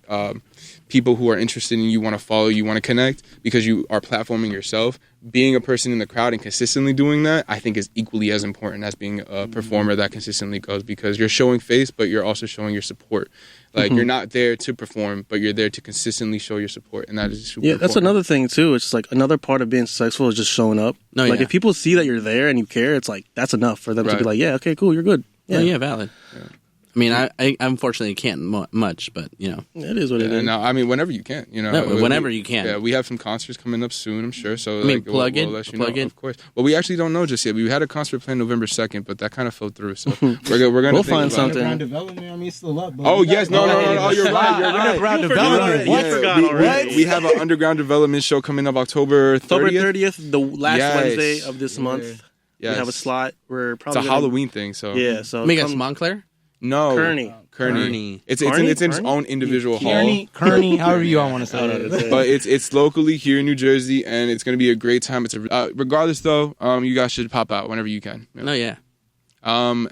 people who are interested in you, want to follow you, want to connect because you are platforming yourself. Being a person in the crowd and consistently doing that, I think is equally as important as being a performer that consistently goes, because you're showing face, but you're also showing your support. Like you're not there to perform, but you're there to consistently show your support, and that is super important. That's another thing too. It's like another part of being successful is just showing up. No, like if people see that you're there and you care, it's like that's enough for them to be like, yeah, okay, cool, you're good. Yeah, valid. Yeah. I mean, I unfortunately can't much, but it is what it is. No, I mean, whenever you can, whenever you can. Yeah, we have some concerts coming up soon, I'm sure. So plug in, of course. Well, we actually don't know just yet. We had a concert planned November 2nd, but that kind of fell through. So we're gonna find something. Underground development, I mean, it's still up. Oh yes, no, you're right. Underground development. What? We have an underground development show coming up October 30th. The last Wednesday of this month. Yes. We have a slot. We're probably it's a Halloween thing. So so Megas Montclair. No, Kearney. It's in its own individual hall. Kearney, however you all want to say it. But it's locally here in New Jersey, and it's going to be a great time. It's regardless though, you guys should pop out whenever you can. And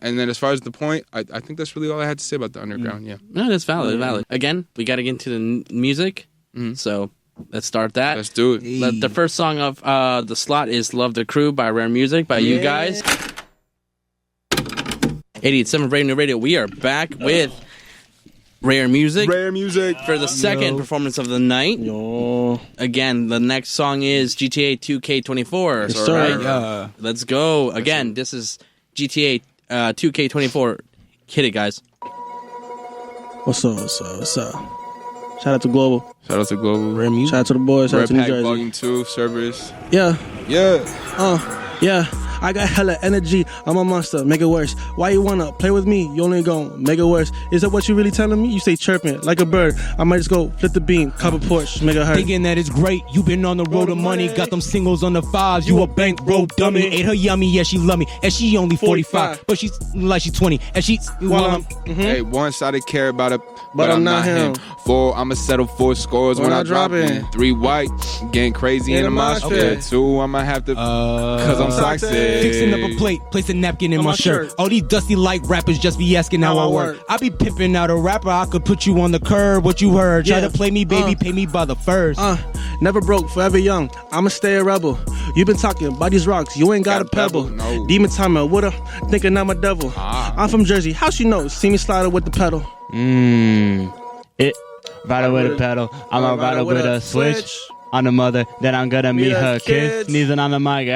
then as far as the point, I think that's really all I had to say about the underground. Yeah. No, that's valid. Again, we got to get into the music. So let's start that. Let's do it. The first song of the slot is "Love the Crew" by Rare Music by you guys. 88.7 Brand New Radio. We are back with Rare Music. Rare Music for the second performance of the night. Again, the next song is GTA 2K24. Yes, sir. Right? Yeah. Let's go. Again, this is GTA 2K24. Hit it, guys. What's up? Shout out to Global. Rare Music. Shout out to the boys. Shout out to New Jersey. Volume 2, Cerberus. Yeah. Yeah. I got hella energy. I'm a monster. Make it worse. Why you wanna play with me? You only gon' make it worse. Is that what you really telling me? You say chirping like a bird. I might just go flip the beam, cover Porsche, make it hurt. Thinking that it's great. You been on the road to money. Got them singles on the 5s. You a bankroll dummy. Ate her yummy. Yeah, she love me. And she only 45. But she's like she's 20. And she's Hey, once I did care about it, but I'm not him. 4, I'ma settle 4 scores when I drop in. 3 white, getting crazy in the mosh pit. 2, I'ma have to, cause I'm toxic. Fixing up a plate, place a napkin in my shirt. All these dusty like rappers just be asking how I work. I be pimping out a rapper, I could put you on the curb. What you heard? Try to play me, baby, pay me by the first. Never broke, forever young. I'ma stay a rebel. You been talking about these rocks, you ain't got a pebble. No. Demon timer, woulda, thinking I'm a devil. I'm from Jersey, how she know? See me slide with the pedal. Rider with a pedal. I'm a rider with a switch. On the mother, then I'm gonna meet her kids. Sneezing on the mic,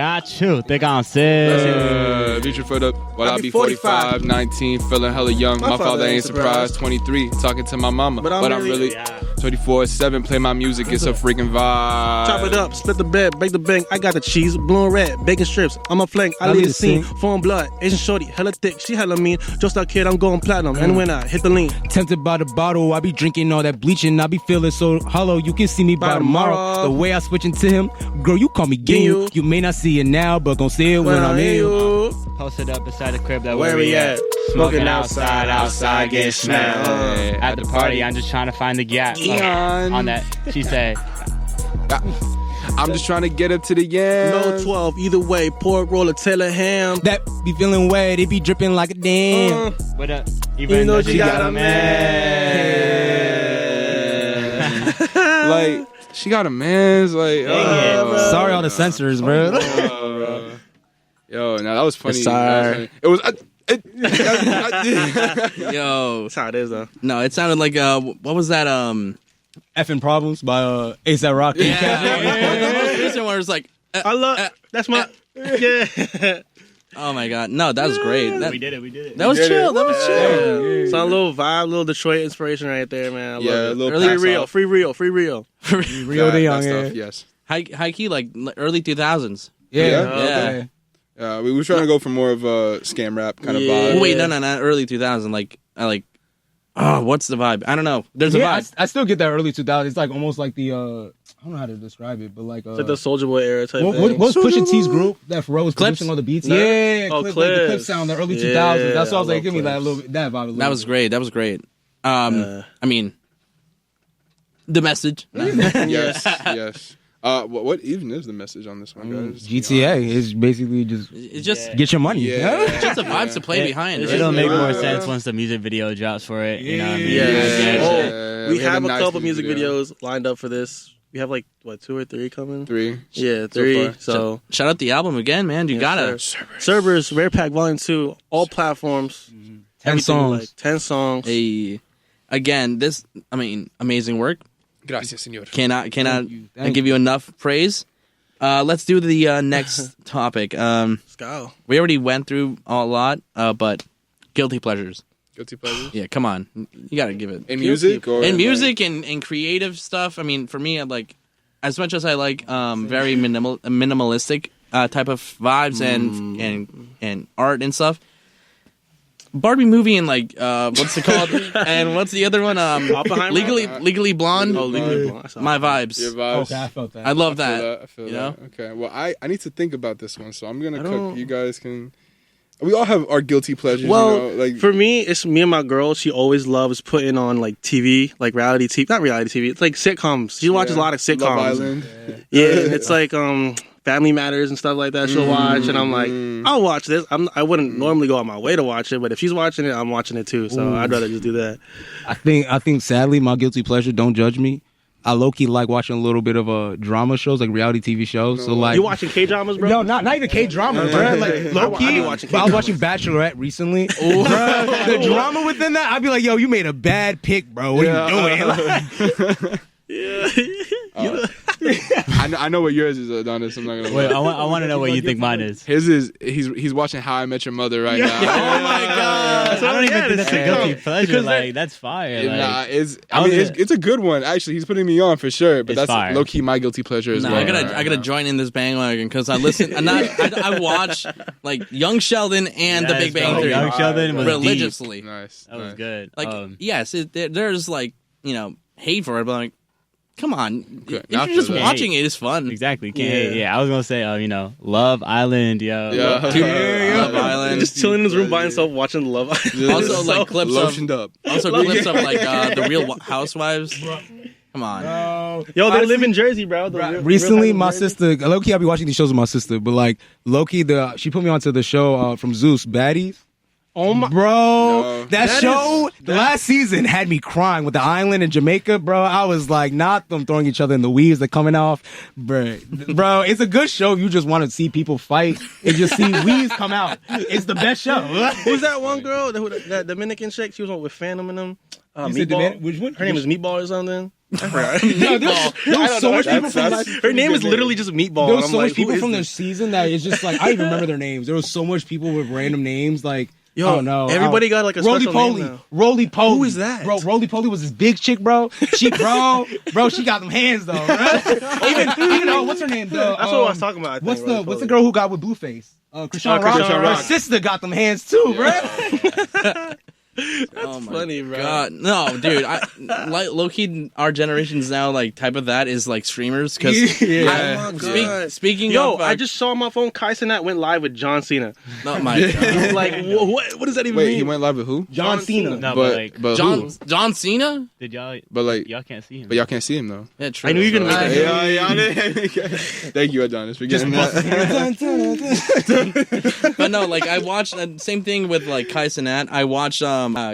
think I'm sick. Beat your foot up while I be 45, 19, feeling hella young. My father ain't surprised. 23, talking to my mama, but I'm really 24/7. Play my music, it's a freaking vibe. Chop it up, split the bed, break the bank. I got the cheese, blue and red, bacon strips. I'm a flank, I lead the scene. Foreign blood, Asian shorty, hella thick, she hella mean. Just a kid, I'm going platinum, and when I hit the lean. Tempted by the bottle, I be drinking all that bleaching. I be feeling so hollow, you can see me by tomorrow. The way I switch into him, girl, you call me Ginyu. You may not see it now, but gon' see it when I'm in you. Posted up beside the crib, that where we at? Smoking outside, getting smelled. At the party, I'm just trying to find the gap. On that, she said, I'm just trying to get up to the yam. No 12, either way, pork roll or Taylor ham. That be feeling wet, it be dripping like a dam. What up? Even though she got a man. Like, she got a man's like. Sorry, all the censors, bro. Yo, now that was funny. Sorry. It was. Yo, that's how it is though. No, it sounded like what was that? Effing Problems by A$AP Rocky. Yeah. Where it's like, I love. That's my. Yeah. Oh my god, no, that was great. We did it. That was chill. That was chill. It's a little vibe, little Detroit inspiration right there, man. I love it. Free real. Rio the Young, stuff, yes. High key, like early 2000s. Yeah. We were trying to go for more of a scam rap kind of vibe. Wait, no, not early 2000. What's the vibe? I don't know. There's a vibe. I still get that early 2000s. It's like almost like the I don't know how to describe it, but like it's like the Soulja Boy era type thing. What's Pusha T's group that Pharrell was producing all the beats? No. Yeah, Clips. Like the clip sound, the early 2000s. That's why I was like, give me that little that vibe. That was great. I mean, the message. Yes. What even is the message on this one, guys? GTA is basically just get your money. It's just the vibes to play behind. It'll make more sense once the music video drops for it. You know what I mean? Yeah, we had have a nice couple music music video. videos lined up for this. We have like, what, 2 or 3 coming? 3. Yeah, 3. far. So, Shout out the album again, man. You gotta. Cerberus, Rare Pack Volume 2, all platforms. 10 songs. Like 10 songs. Again, this, I mean, amazing work. Gracias, señor. Cannot Thank give you enough praise. Let's do the next topic. Let's go. We already went through a lot, but guilty pleasures. Guilty pleasures. Yeah, come on. You gotta give it. In music or In music and creative stuff. I mean, for me, I like, as much as I like very minimalistic type of vibes and art and stuff. Barbie movie and like what's it called? And what's the other one? Oppenheimer? Legally Blonde. Oh, Legally Blonde. I saw My that. vibes. Your vibes. Okay, I felt that. I love I that. feel you that. know? Okay. Well, I need to think about this one, so I'm gonna cook. don't- You guys can. We all have our guilty pleasures. Well, you know? Like for me, it's me and my girl. She always loves putting on like TV, like reality TV. Not reality TV. It's like sitcoms. She watches a lot of sitcoms. Love Island. Yeah, and it's like Family Matters and stuff like that. She'll watch, and I'm like, I'll watch this. I wouldn't normally go out my way to watch it, but if she's watching it, I'm watching it too. So I'd rather just do that. I think sadly, my guilty pleasure, don't judge me. I low-key like watching a little bit of drama shows, like reality TV shows. So like, You watching K-dramas, bro? no, not even K-drama, bro. Like low-key, I be watching I was watching Bachelorette recently. Bruh, the drama within that, I'd be like, yo, you made a bad pick, bro. What are you doing? I know what yours is, Adonis. I'm not gonna. Wait, lie. I want to know what you think mine is. His is he's watching How I Met Your Mother right now. Oh my god. I don't even think that's a guilty Because pleasure. that- Like that's fire. Nah, Like, it's a good one. Actually, he's putting me on for sure. But It's that's fire. low key my guilty pleasure as No, well. I gotta join in this bandwagon because I listen. I watch like Young Sheldon and The yes, Big Bang bro, Theory Young Sheldon was religiously. Nice. Deep. That was good. Like yes, there's like hate for it, but like, come on, Okay, if you're after just that. watching it, it's fun. Exactly. Can't hate. Yeah, I was gonna say, Love Island, yo. Yeah. Love Island. Just chilling in his room by himself watching Love Island. Also, like clips Lotioned of up. clips of like the Real Housewives. Come on. Yo, they live in Jersey, bro. Recently, my sister, low-key, I'll be watching these shows with my sister, but like, low-key, she put me onto the show from Zeus, Baddies. Oh my. Bro, No. that show, the last season had me crying with the island in Jamaica, bro. I was like, not them throwing each other in the weaves that coming off. Bro, it's a good show. You just want to see people fight and just see weaves come out. It's the best show. Who's that one girl? That Dominican chick? She was on with Phantom and them. You said Meatball. which one? Her name is Meatball or something. I forgot. No, there was so much people from that. Her name is literally just Meatball. There was I'm so like, much people who from is their this? season that it's just like, I don't even remember their names. There was so much people with random names, like, Yo, I don't know. everybody got like a Roly special Poly. name now. Roly Poly. Who is that? Bro, Roly Poly was this big chick, bro. She she got them hands though, bro. Even what's her name? That's what I was talking about. I think, What's Roly the Poly. girl who got with Blueface? Krishan Rock. Krishan Her Rock. sister got them hands too, bro. Oh my funny, bro. God, no, dude. Like low key, our generation's now like type of that is like streamers because Oh my God. speaking Yo, of, I just saw on my phone Kai Cenat went live with John Cena. oh my God. Like, what does that even Wait, mean? he went live with who? John Cena. No, But John Cena. did y'all? But like, Y'all can't see him. but y'all can't see him though. Yeah, true. I knew you were gonna make that. Yeah. Thank you, Adonis, for getting that. But no, like I watched same thing with like Kai Cenat. I watched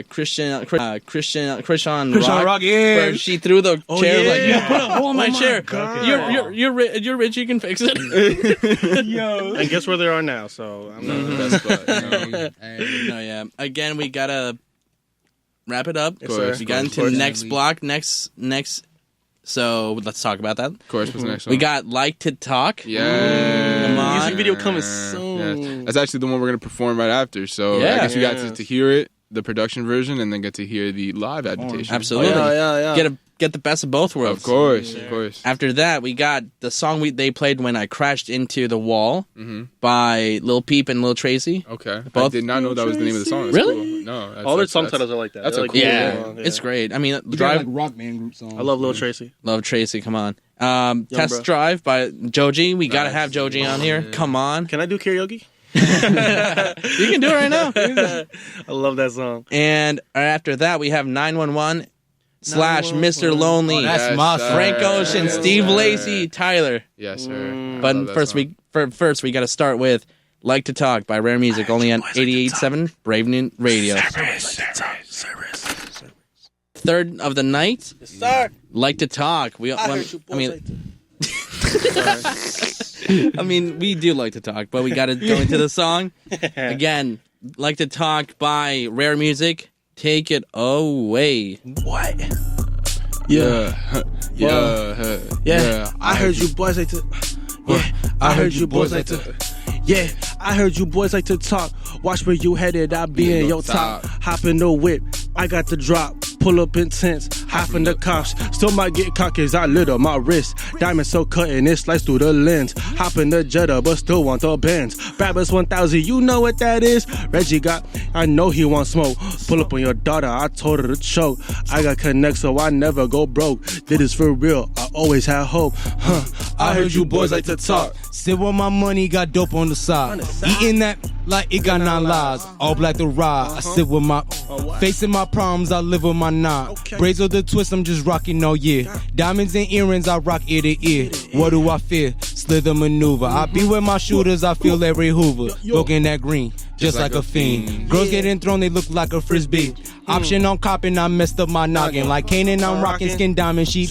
Christian Rock, yeah. where she threw the chair like yeah. you put a hole in my chair. God. You're rich. You can fix it. Yo. And guess where they are now? So I'm not The the best spot, you know? No, yeah. Again, we gotta wrap it up. Yes, sir. We got into the next block. Next. So let's talk about that. Of course, what's the next one? We got Like to Talk. Yeah. Come on. music video coming Yeah. soon. That's actually the one we're gonna perform right after. So Yeah. I guess we got Yeah. to hear it, the production version, and then get to hear the live adaptation. Absolutely. Yeah. Get the best of both worlds. Of course, of course. After that, we got the song they played when I crashed into the wall by Lil Peep and Lil Tracy. Okay. I Both- did not know that was the name of the song. That's Really? cool. No. All their song titles are like that. that's They're a like, cool Yeah, song. it's great. I mean, You got Drive, like rock band group songs. I love Lil Tracy. Love Tracy. Come on. Test bro. Drive by Joji. We gotta Nice. have Joji on here. Come on. Can I do karaoke? You can do it right now. I love that song. And after that, we have 911 / Mr. Lonely. Oh, that's my song. Frank Ocean, Yes, Steve sir. Lacey, Tyler. Yes, sir. I But love that first, song. first we got to start with "Like to Talk" by Rare Music, only on 88.7 Brave New Radio. third of the night. Yes, sir. Like to talk. We. I heard you boys like to. I mean, we do like to talk, but we got to go into the song again. Like to talk by Rare Music. Take it away. What? Yeah. Yeah. I heard you boys like to. Yeah. I heard you boys like to. Yeah, I heard you boys like to talk. Watch where you headed, I be in your top. Hop in the whip, I got the drop. Pull up intense, half in the cops. Still might get cocky as I lit up my wrist. Diamond so cutting, it slice through the lens. Hop in the Jetta, but still want the Benz. Brabus 1000, you know what that is? Reggie got, I know he want smoke. Pull up on your daughter, I told her to choke. I got connects, so I never go broke. Did this for real, I always had hope. I heard you boys like to talk. Sit with my money, got dope on the side. Eating that like it got 9 lives. All black to ride. I sit with my facing my problems. I live with my nine. Braids of the twist, I'm just rocking all year. Diamonds and earrings, I rock ear to ear. What do I fear? Slither maneuver. I be with my shooters, I feel every Hoover. Looking at green, just like a fiend. Girls getting thrown, they look like a frisbee. Option on copping, I messed up my noggin. Like Kanan, I'm rocking skin diamond sheep.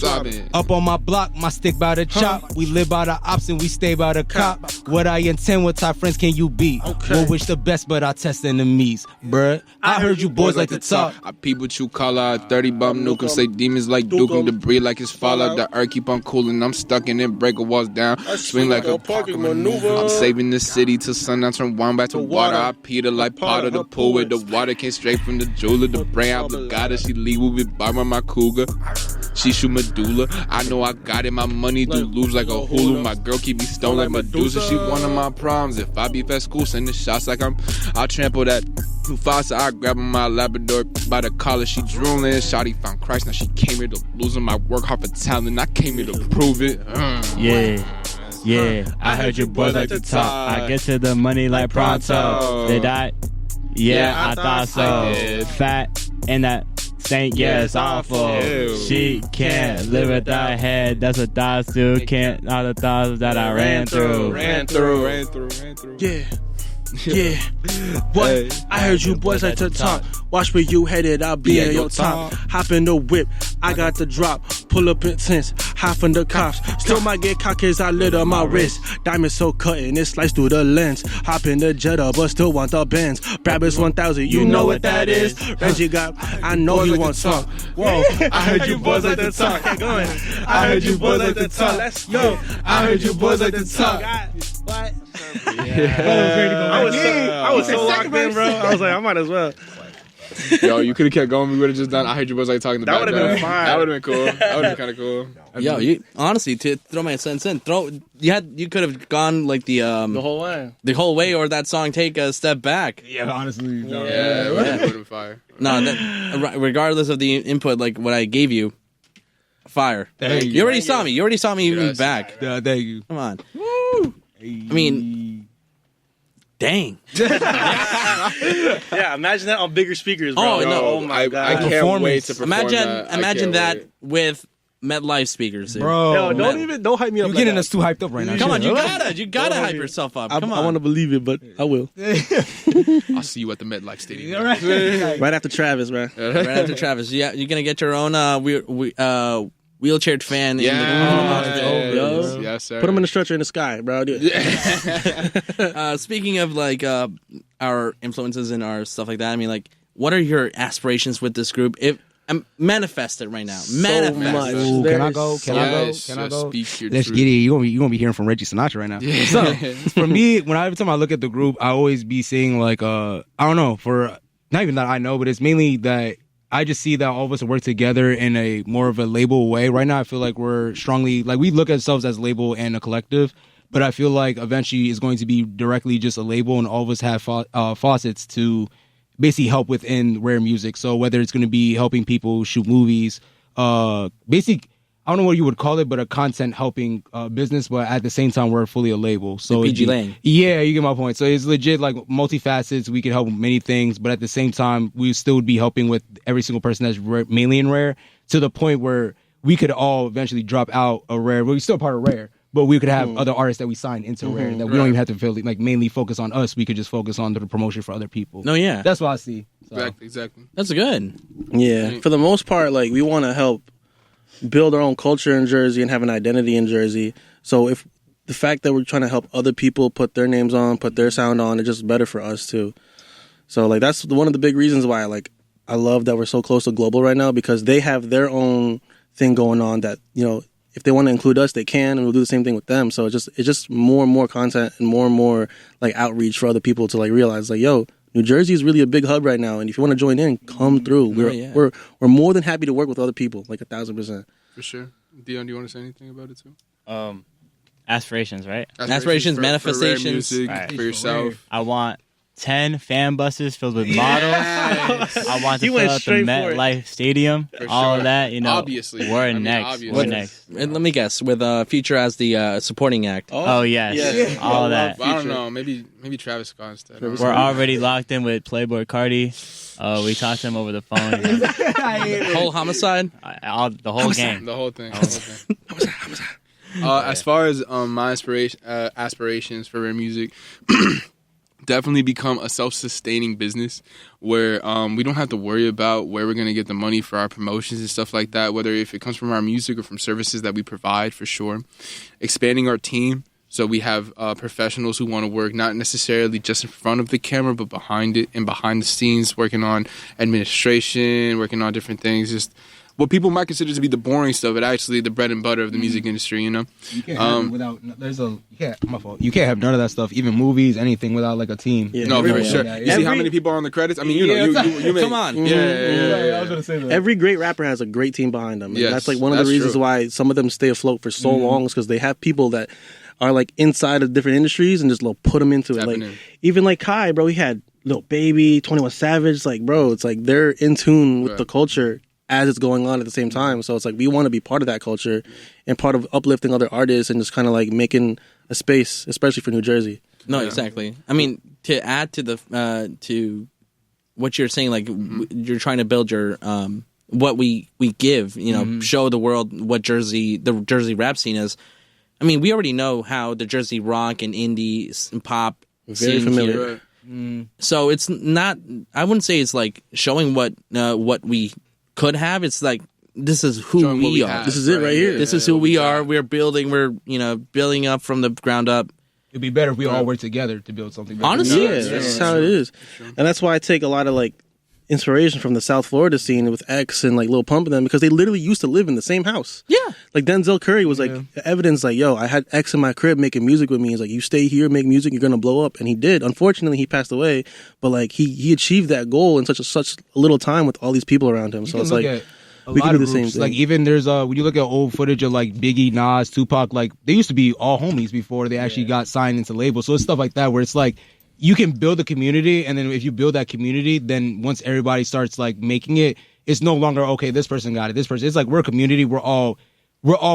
Up on my block, my stick by the chop. We live by the ops and we stay by the cop. What I intend, what type friends can you be? We'll wish the best, but I test enemies. Bruh, I heard you boys like to talk. I peep what you call out 30 bum nuke 'em. Say demons like Duke 'em. Debris like his fallout. The earth keep on cooling. I'm stuck in it, break a walls down. Swing like a parking maneuver. I'm saving the city till sundown, turn wine back to water. I Peter like Potter, the pool with the water came straight from the jeweler. The brain obligata, she leave with by my cougar. She shoot medulla. I know I got it. My money do lose like a Hulu. My girl keep me stoned like Medusa. She one of my problems. If I beef at school, sending shots like I'll trample that Mufasa. I grab on my Labrador by the collar. She drooling. Shawty found Christ. Now she came here to lose him. I work hard for talent. I came here to prove it. Yeah, I heard you boys like to talk. I get to the money like pronto. Did I? Yeah, I thought so. Fat and that Saint, yeah, it's awful. She can't live without head. That's what thoughts do. Can't all the thoughts that I ran through. Yeah. Yeah. What? I heard you boys like to talk. Watch where you headed, I'll be in your top. Hop in the whip, I got the drop. Pull up intense, half in the cops. Still might get cocky as I lit up my wrist. Diamond so cutting, it slice through the lens. Hop in the Jetta, but still want the Benz. Brabus 1000, you know what that is? Reggie got, I know he wants talk. Whoa, I heard you boys like to talk. Keep going. I heard you boys like to talk. Let's go. I heard you boys like to talk. What? I was so locked in, bro. I was like, I might as well. Yo, you could have kept going. We would have just done. I heard you boys like talking. That would have been fine. That would have been cool. That would have been kind of cool. Yo, you honestly, to throw my sense in, you could have gone like the whole way, or that song take a step back. Yeah, honestly. No. Yeah, it would have been fire. No, regardless of the input, like what I gave you, fire. You already saw me. You already saw me even back. Thank you. Come on. Woo. I mean, dang. Yeah, imagine that on bigger speakers, bro. Oh, no. Oh my God. I can't wait to perform Imagine that with MetLife speakers, dude. Bro. Yo, don't hype me up. You're getting us too hyped up right now. Come on, you gotta hype yourself up. Come on. I want to believe it, but I will. I'll see you at the MetLife Stadium. Right after Travis, man. Right after Travis. Yeah, you're gonna get your own wheelchaired fan. Yes, sir. Put him in a stretcher in the sky, bro. I'll do it. Speaking of like our influences and our stuff like that, I mean, like, what are your aspirations with this group? Manifest it right now. Manifest. Ooh, can I go? Can I go? Let's get it. You're gonna be hearing from Reggie Sinatra right now. Yeah. So for me, every time I look at the group, I always be seeing like I don't know, for not even that I know, but it's mainly that I just see that all of us work together in a more of a label way. Right now, I feel like we're strongly, like, we look at ourselves as label and a collective, but I feel like eventually it's going to be directly just a label, and all of us have faucets to basically help within Rare Music. So whether it's going to be helping people shoot movies, basically, I don't know what you would call it, but a content helping business, but at the same time, we're fully a label. So PG Lang. Yeah, you get my point. So it's legit like multifacets. We can help with many things, but at the same time, we still would be helping with every single person that's mainly in Rare, to the point where we could all eventually drop out of Rare. We're still part of Rare, but we could have other artists that we sign into Rare that we don't even have to feel like mainly focus on us. We could just focus on the promotion for other people. No, yeah. That's what I see. So. Exactly. That's good. Yeah, for the most part, like we want to help build our own culture in Jersey and have an identity in Jersey. So if the fact that we're trying to help other people put their names on, put their sound on, it's just better for us too. So like that's one of the big reasons why I love that we're so close to Global right now, because they have their own thing going on that, you know, if they want to include us, they can, and we'll do the same thing with them. So it's just more and more content and more like outreach for other people to like realize like, yo, New Jersey is really a big hub right now, and if you want to join in, come through. We're more than happy to work with other people, like 1,000%. For sure. Dion, do you want to say anything about it too? Aspirations, right? Aspirations, manifestations. For rare music, Right. for yourself. I want 10 fan buses filled with models. I want to You fill went out the straight for it. MetLife Stadium. For All sure. of that, you know. Obviously. We're I mean, next. obviously. We're next. And let me guess, with Future as the supporting act. Oh, yes. Yes. All of that. I don't know. Maybe Travis Scott instead. I don't We're know. already locked in with Playboy Cardi. We talked to him over the phone. Whole homicide. The whole gang. The whole thing. As far as my aspirations for rare music, definitely become a self-sustaining business where we don't have to worry about where we're going to get the money for our promotions and stuff like that, whether if it comes from our music or from services that we provide, for sure. Expanding our team. So we have professionals who want to work not necessarily just in front of the camera, but behind it and behind the scenes, working on administration, working on different things. Just what people might consider to be the boring stuff, but actually the bread and butter of the music industry. You know, You can't have it without. My fault. You can't have none of that stuff, even movies, anything, without like a team. Yeah. no, for Every- sure. yeah, You yeah. see how many people are on the credits? I mean, you know, you make, Come on. Yeah. I was gonna say that. Every great rapper has a great team behind them. And Yes, that's like one of the that's reasons true. why some of them stay afloat for so long, is because they have people that are like inside of different industries and just put them into it. Tapping Like in. even like Kai, bro, he had Lil Baby, 21 Savage. Like, bro, it's like they're in tune with Right. the culture as it's going on at the same time. So it's like we want to be part of that culture and part of uplifting other artists and just kind of like making a space, especially for New Jersey. No, exactly. I mean, to add to the to what you're saying, like you're trying to build your what we give, you know, show the world what the Jersey rap scene is. I mean, we already know how the Jersey rock and indie and pop Very scene familiar. here. So it's not. I wouldn't say it's like showing what we could have. It's like this is who Showing what we we are. have. This is it right here. This is who we are. We're building. We're building up from the ground up. It'd be better if we all work together to build something better. Honestly, Yeah, that's how it is. And that's why I take a lot of like inspiration from the South Florida scene with X and like Lil Pump and them, because they literally used to live in the same house. Yeah. Like Denzel Curry was like evidence, like, yo, I had X in my crib making music with me. He's like, you stay here, make music, you're gonna blow up. And he did. Unfortunately, he passed away, but like he achieved that goal in such a little time with all these people around him. You So can it's look like at a we lot can do of the same groups. thing. Like even there's when you look at old footage of like Biggie, Nas, Tupac, like they used to be all homies before they actually got signed into labels. So it's stuff like that where it's like you can build a community, and then if you build that community, then once everybody starts like making it, it's no longer okay. This person got it. This person. It's like we're a community. We're all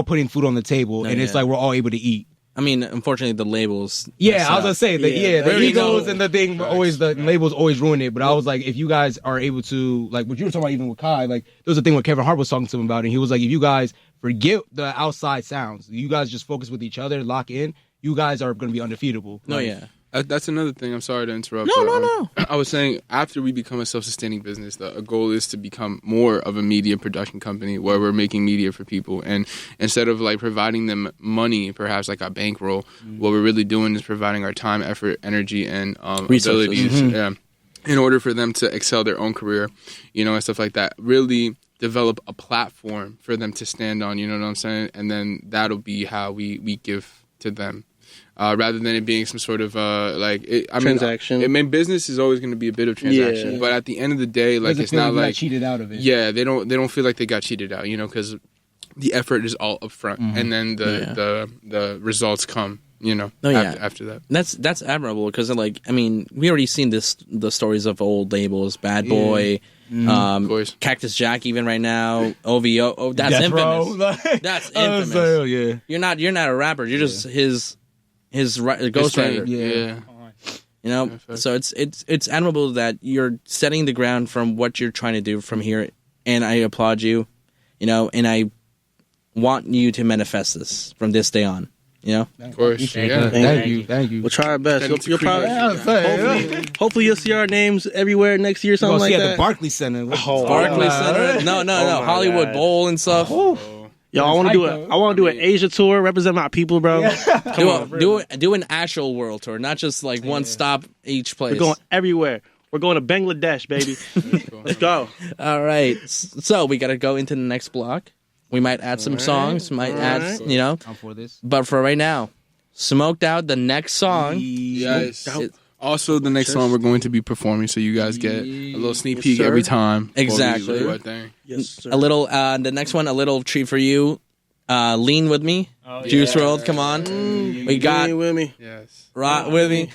putting food on the table, and it's like we're all able to eat. I mean, unfortunately, the labels. Yeah, mess I was up. gonna say the Yeah, the there you egos go. and the thing always the labels always ruin it. But I was like, if you guys are able to, like what you were talking about even with Kai, like there was a thing what Kevin Hart was talking to him about, and he was like, if you guys forget the outside sounds, you guys just focus with each other, lock in, you guys are gonna be undefeatable. No, Like, yeah. That's another thing. I'm sorry to interrupt. No. I was saying after we become a self-sustaining business, the goal is to become more of a media production company where we're making media for people. And instead of like providing them money, perhaps like a bankroll, what we're really doing is providing our time, effort, energy, and Resources. abilities. Yeah, in order for them to excel their own career, and stuff like that. Really develop a platform for them to stand on. You know what I'm saying? And then that'll be how we give to them. Rather than it being some sort of Transaction. Business is always going to be a bit of transaction, Yeah. but at the end of the day, like doesn't it's feel not you got like cheated out of it. yeah, they don't feel like they got cheated out, because the effort is all up front, and then the results come, after that. That's admirable because, like, I mean, we already seen the stories of old labels, Bad Boy, Of course. Cactus Jack, even right now, OVO. Oh, that's Death Row, infamous. like- That's I was infamous. like, yeah. You're not a rapper. You're just his ghostwriter. Yeah. So it's admirable that you're setting the ground from what you're trying to do from here, and I applaud you. And I want you to manifest this from this day on. You know, Of course. Thank you. We'll try our best. You'll probably, Yeah. hopefully you'll see our names everywhere next year, something like at that. the Barclays Center. Barclays Center. No, my Hollywood God. Bowl and stuff. Yo, I want to do it. I want to do an Asia tour, represent my people, bro. Do an actual world tour, not just like one stop each place. We're going everywhere. We're going to Bangladesh, baby. Let's go. All right. So we got to go into the next block. We might add some songs, add, you know. I'm for this. But for right now, Smoked Out, the next song. Yes. Also, the next song we're going to be performing, so you guys get a little sneak peek every time. Exactly. before we do our thing. Yes, sir. A little, the next one, a little treat for you. Lean With Me. Juice WRLD, come on. We got Lean with me. Yes. Rock With Me.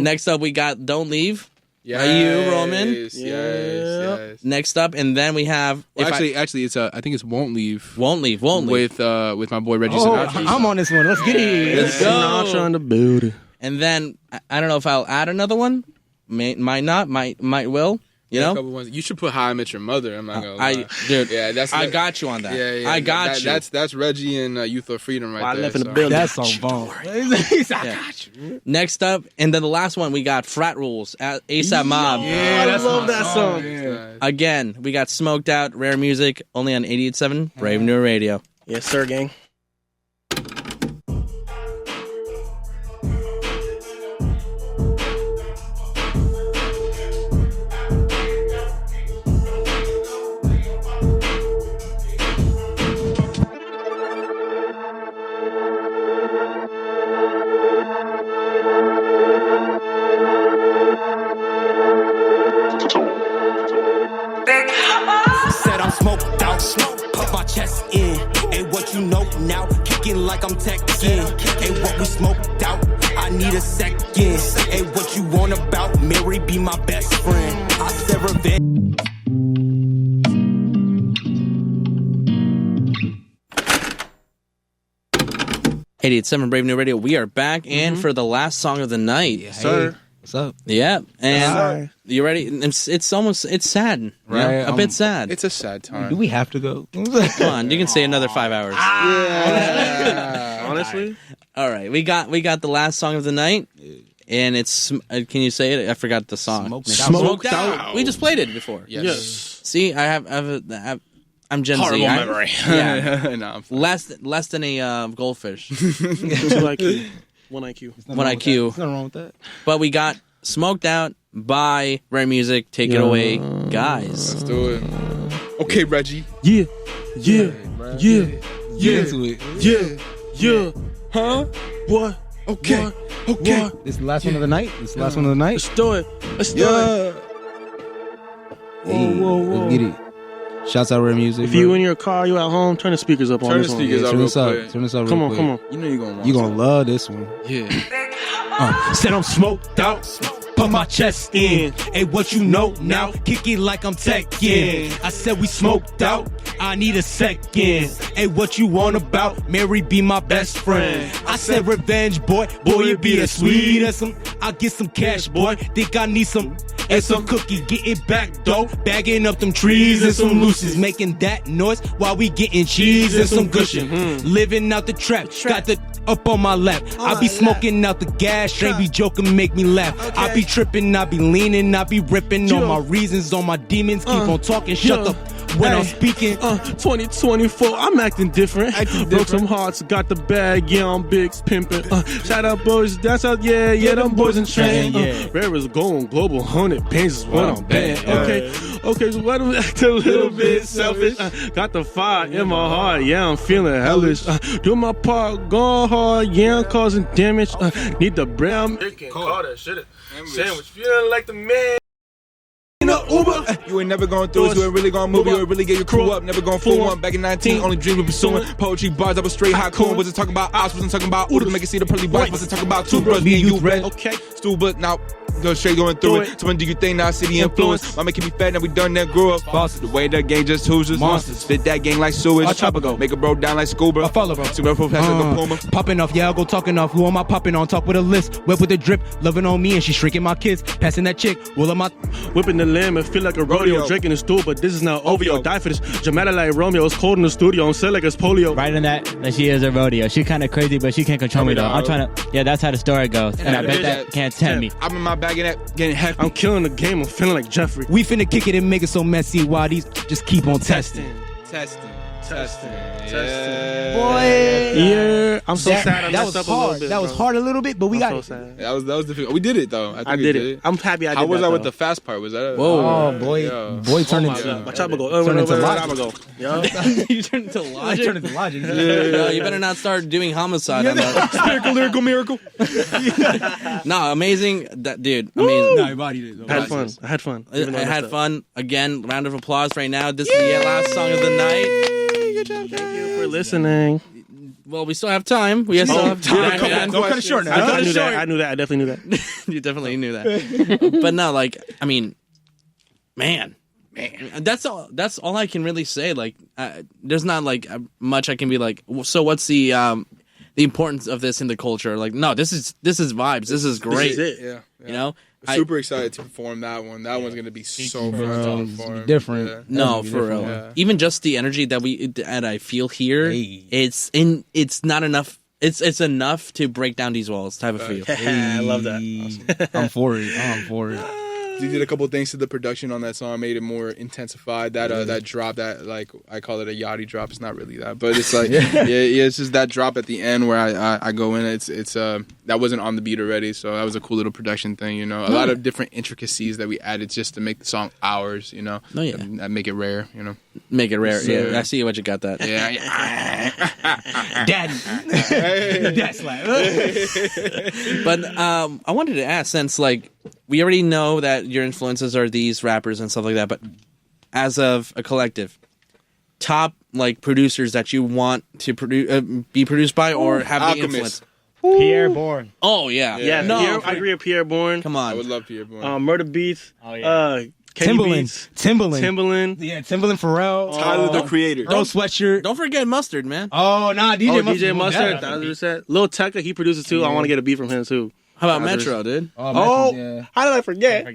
Next up, we got Don't Leave. Yes. Are you, Roman? Yes. Next up, and then we have... Well, actually, it's I think it's Won't Leave. Won't Leave. With my boy Reggie Oh, Sinatra. I'm on this one. Let's get it. Let's go. Sinatra in the building. And then, I don't know if I'll add another one. Might not. Might will. You A know? couple ones. You should put How I Met Your Mother. I'm not gonna lie. Dude, Yeah, that's I got you on that. Yeah, I got you. That's Reggie and Youth of Freedom right I there. left in the so. building. That's on phone. Next up, and then the last one, we got Frat Rules, ASAP Mob. I love that song. Yeah. Again, we got Smoked Out, Rare Music, only on 88.7 Brave New Radio. Yes, sir, gang. Said I'm smoked out, put my chest in. Ain't what you know now, kicking like I'm Tekken. Ain't what we smoked out, I need a second. Ain't what you want about, Mary be my best friend. I said revenge. .7 Brave New Radio. We are back, and for the last song of the night, Sir. What's up? yeah. And Sorry. you ready? It's sad, you know? Right, A bit sad. It's a sad time. Do we have to go? Come on, you can stay another 5 hours. Honestly, All right, we got the last song of the night, and it's can you say it? I forgot the song. Smoked Out. Out. We just played it before. Yes. See, I'm Gen Horrible Z. memory. Yeah, No, I'm fine. less than a goldfish. 2 IQ. 1 IQ. One IQ. There's nothing wrong with that. But we got Smoked Out by Rare Music. Take it away, guys. Let's do it. Okay, Reggie. Yeah. Yeah. Yeah. Get into it. Yeah. Yeah. Huh? What? Okay. What? Okay. What? This is the last one of the night. This is the last one of the night. Let's do it. Let's do it. Yeah. Hey, whoa, whoa. let's get it. Shouts out Rare Music. If you in your car, you at home, turn the speakers up on Turn this the one. speakers up. turn this real up. quick. Turn this up. Come real on, quick. come on. You know you're gonna want You gonna love this one. Yeah. Said I'm smoked out, put my chest in. Ain't what you know now, kicking like I'm Tekken. I said we smoked out, I need a second. Ain't what you want about, Mary be my best friend. I said revenge, boy, you be the sweetest. I get some cash, boy, think I need some. And some cookie, getting back dough, bagging up them trees and some looses, making that noise while we getting cheese and some cushion. Living out the trap, got the up on my lap. I be smoking out the gas, straight be joking, make me laugh. I be tripping, I be leaning, I be ripping on my reasons, on my demons. Keep on talking, shut up when I'm speaking. 2024, I'm acting different. Broke some hearts, got the bag, yeah, I'm big pimping. Shout out boys, that's out, yeah, them boys in train. Rare is going global, 100 bands is what I'm banned. Okay, so why do we act a little bit selfish? Got the fire in my heart, yeah, I'm feeling hellish. Do my part, going hard, yeah, I'm causing damage. Need the bread, I'm making call that shit. Sandwich, feeling like the man. Uber. You ain't never gonna do it, you ain't really gonna move, you ain't really get your crew up, never gonna fool one. Back in 19, only dreams were pursuing. Poetry bars, I was straight hot coon. Wasn't talking about ops, wasn't talking about oodles, make it see the pearly white, wasn't talking about two bros, me and you red. Okay. Stu, but now go straight going through it. So when do you think now city influence? Mama keep me fat, now we done that, grew up. The way that gang just hoosiers. Monsters. Spit that gang like sewage. I chopper go. Make a bro down like scuba. I follow, bro. Super pro pass like a puma. Popping off, yeah, I'll go talking off. Who am I popping on? Talk with a list. Wet with the drip. Loving on me and she shrinking my kids. Passing that chick. Will of my Whipping the limb and feel like a rodeo. Drinking the stool, but this is not OVO. Die for this. Dramatic like Romeo. It's cold in the studio. I'm sick like it's polio. Right in that she is a rodeo. She kind of crazy, but she can't control me though. I'm trying to. Yeah, that's how the story goes, and I bet that can't tempt me. I'm in my bag of that, getting hefty. I'm killing the game. I'm feeling like Jeffrey. We finna kick it and make it so messy while these just keep on testing. Testing. Boy. Yeah. I'm so sad I that messed was up hard. a little bit. That was hard a little bit, but we got so it. sad. That was difficult. We did it though. I did it. I'm happy I did it. How was that, I with though. the fast part? Was that? Oh boy, boy turned into My chopper go. Turn into Chopper logic. go. Yo. You turned into logic. turned into logic. No, you better not start doing homicide on that. Miracle. No, amazing, dude. Amazing. No, he bodied it. I had fun. I had fun. Again, round of applause right now. This is the last song of the night. Thank you for listening. Well, we still have time. We still have time. Don't cut it short now. I knew that. I knew that. I definitely knew that. You definitely knew that. But no, like, I mean, man, that's all I can really say. Like, there's not like much I can be like. So what's the importance of this in the culture? Like, no, this is vibes. This is great. This is it. Yeah. You know, Super excited to perform that one. That one's gonna be so fun to perform. Different. Yeah. no, for real. Yeah. Even just the energy that I feel here, it's not enough. It's enough to break down these walls type of feel. I love that. I'm for it. He did a couple things to the production on that song, made it more intensified. That drop, that like I call it a yachty drop. It's not really that, but it's like it's just that drop at the end where I go in. It's that wasn't on the beat already, so that was a cool little production thing. You know, a lot of different intricacies that we added just to make the song ours. You know, that make it rare. You know, Make it rare. So- Yeah, I see what you got that. Daddy. Dad slap. But I wanted to ask, since like we already know that your influences are these rappers and stuff like that, but as of a collective, top like producers that you want to be produced by or have the Alchemist. influence. Pierre Bourne. Oh yeah, Yeah, No, I agree with Pierre Bourne. come I on. would love Pierre Bourne. Murder Beats. Oh, yeah. Kenny Timbaland. Beats. Timbaland. Timbaland. Yeah, Timbaland, Pharrell. Tyler the Creator. No sweatshirt. Don't forget Mustard, man. Oh, nah, DJ Mustard. DJ Mustard. 1,000%. Lil Tecca, he produces too. I want to get a beat from him too. How about Metro, dude? Oh, yeah. how did I forget?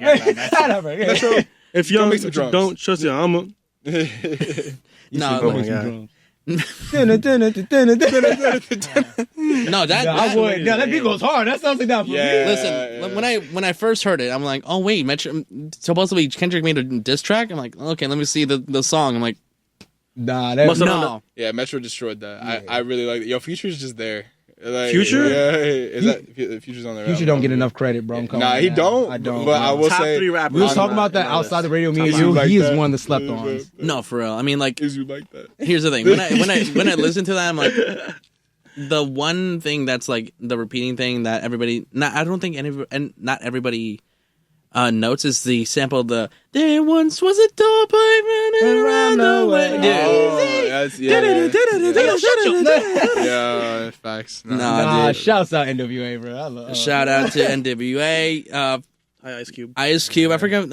If young make some drums. don't trust you, I'm a... No, Oh like- my God. no, that I would. Yeah, that beat goes hard. That sounds like that for me. Listen, when I first heard it, I'm like, oh wait, Metro. Supposedly Kendrick made a diss track. I'm like, okay, let me see the song. I'm like, Nah, that Must have no. Yeah, Metro destroyed that. I really like it. Yo, Future's just there. Like, Future? Yeah, is that Future's on there? Future don't get enough credit, bro. I'm coming Nah, on he that. don't. I don't. But I will Top say 3 rappers. We was on talking my- about that on my outside list. the radio. Me and Is you. you like He is that? one of the slept ons. No, for real. I mean, like, Is you like that? here's the thing. When I listen to that, I'm like, the one thing that's like the repeating thing that everybody, I don't think not everybody notes is the sample of the "There once was a door running around the way." Yeah, facts. Nah, dude. Shouts out NWA, bro. I love, Shout out to NWA, Hi, Ice Cube. Ice Cube. I forget.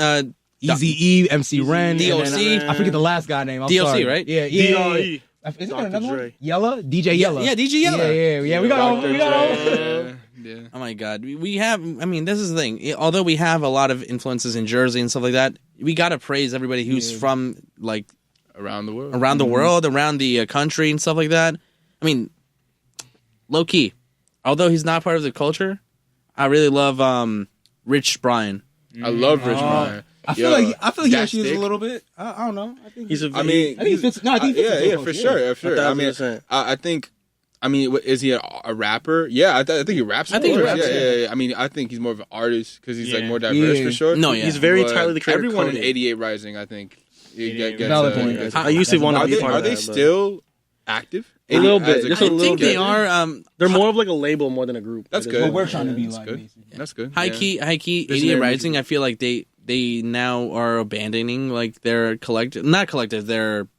Easy E, MC Ren, DOC. and then, I forget the last guy name. I'm DOC, sorry. right? Yeah. D.R.E.. Isn't Dr. there another one? Dre. Yella? DJ Yella. Yeah, DJ Yella. Yeah. We got all. Yeah. Oh my God, we have. I mean, this is the thing. Although we have a lot of influences in Jersey and stuff like that, we gotta praise everybody who's from like Around the world. around the world, around the country and stuff like that. I mean, low key. Although he's not part of the culture, I really love Rich Brian. I love Rich Brian. I feel Yo, like he that actually is a stick. little bit. I don't know. I think He's a. I mean, I think he fits. No, I think he fits. yeah, for sure, for sure. I mean, 1,000%. I think. I mean, is he a rapper? Yeah, I think he raps. I think he of course. raps, Yeah. I mean, I think he's more of an artist because he's like more diverse Yeah. for sure. No, yeah. He's very But Tyler the Creator. Everyone in coded. 88 Rising, I think. Valid point. I used to want to Are be they, part are of they that. still active? A little bit, As just I a little think they bit. are. They're more of like a label more than a group. That's It is good. What we're trying to be That's like. good. Basically. That's good. High Yeah. key, 88 Visionary Rising. I feel like they now are abandoning like their collective, not collective, their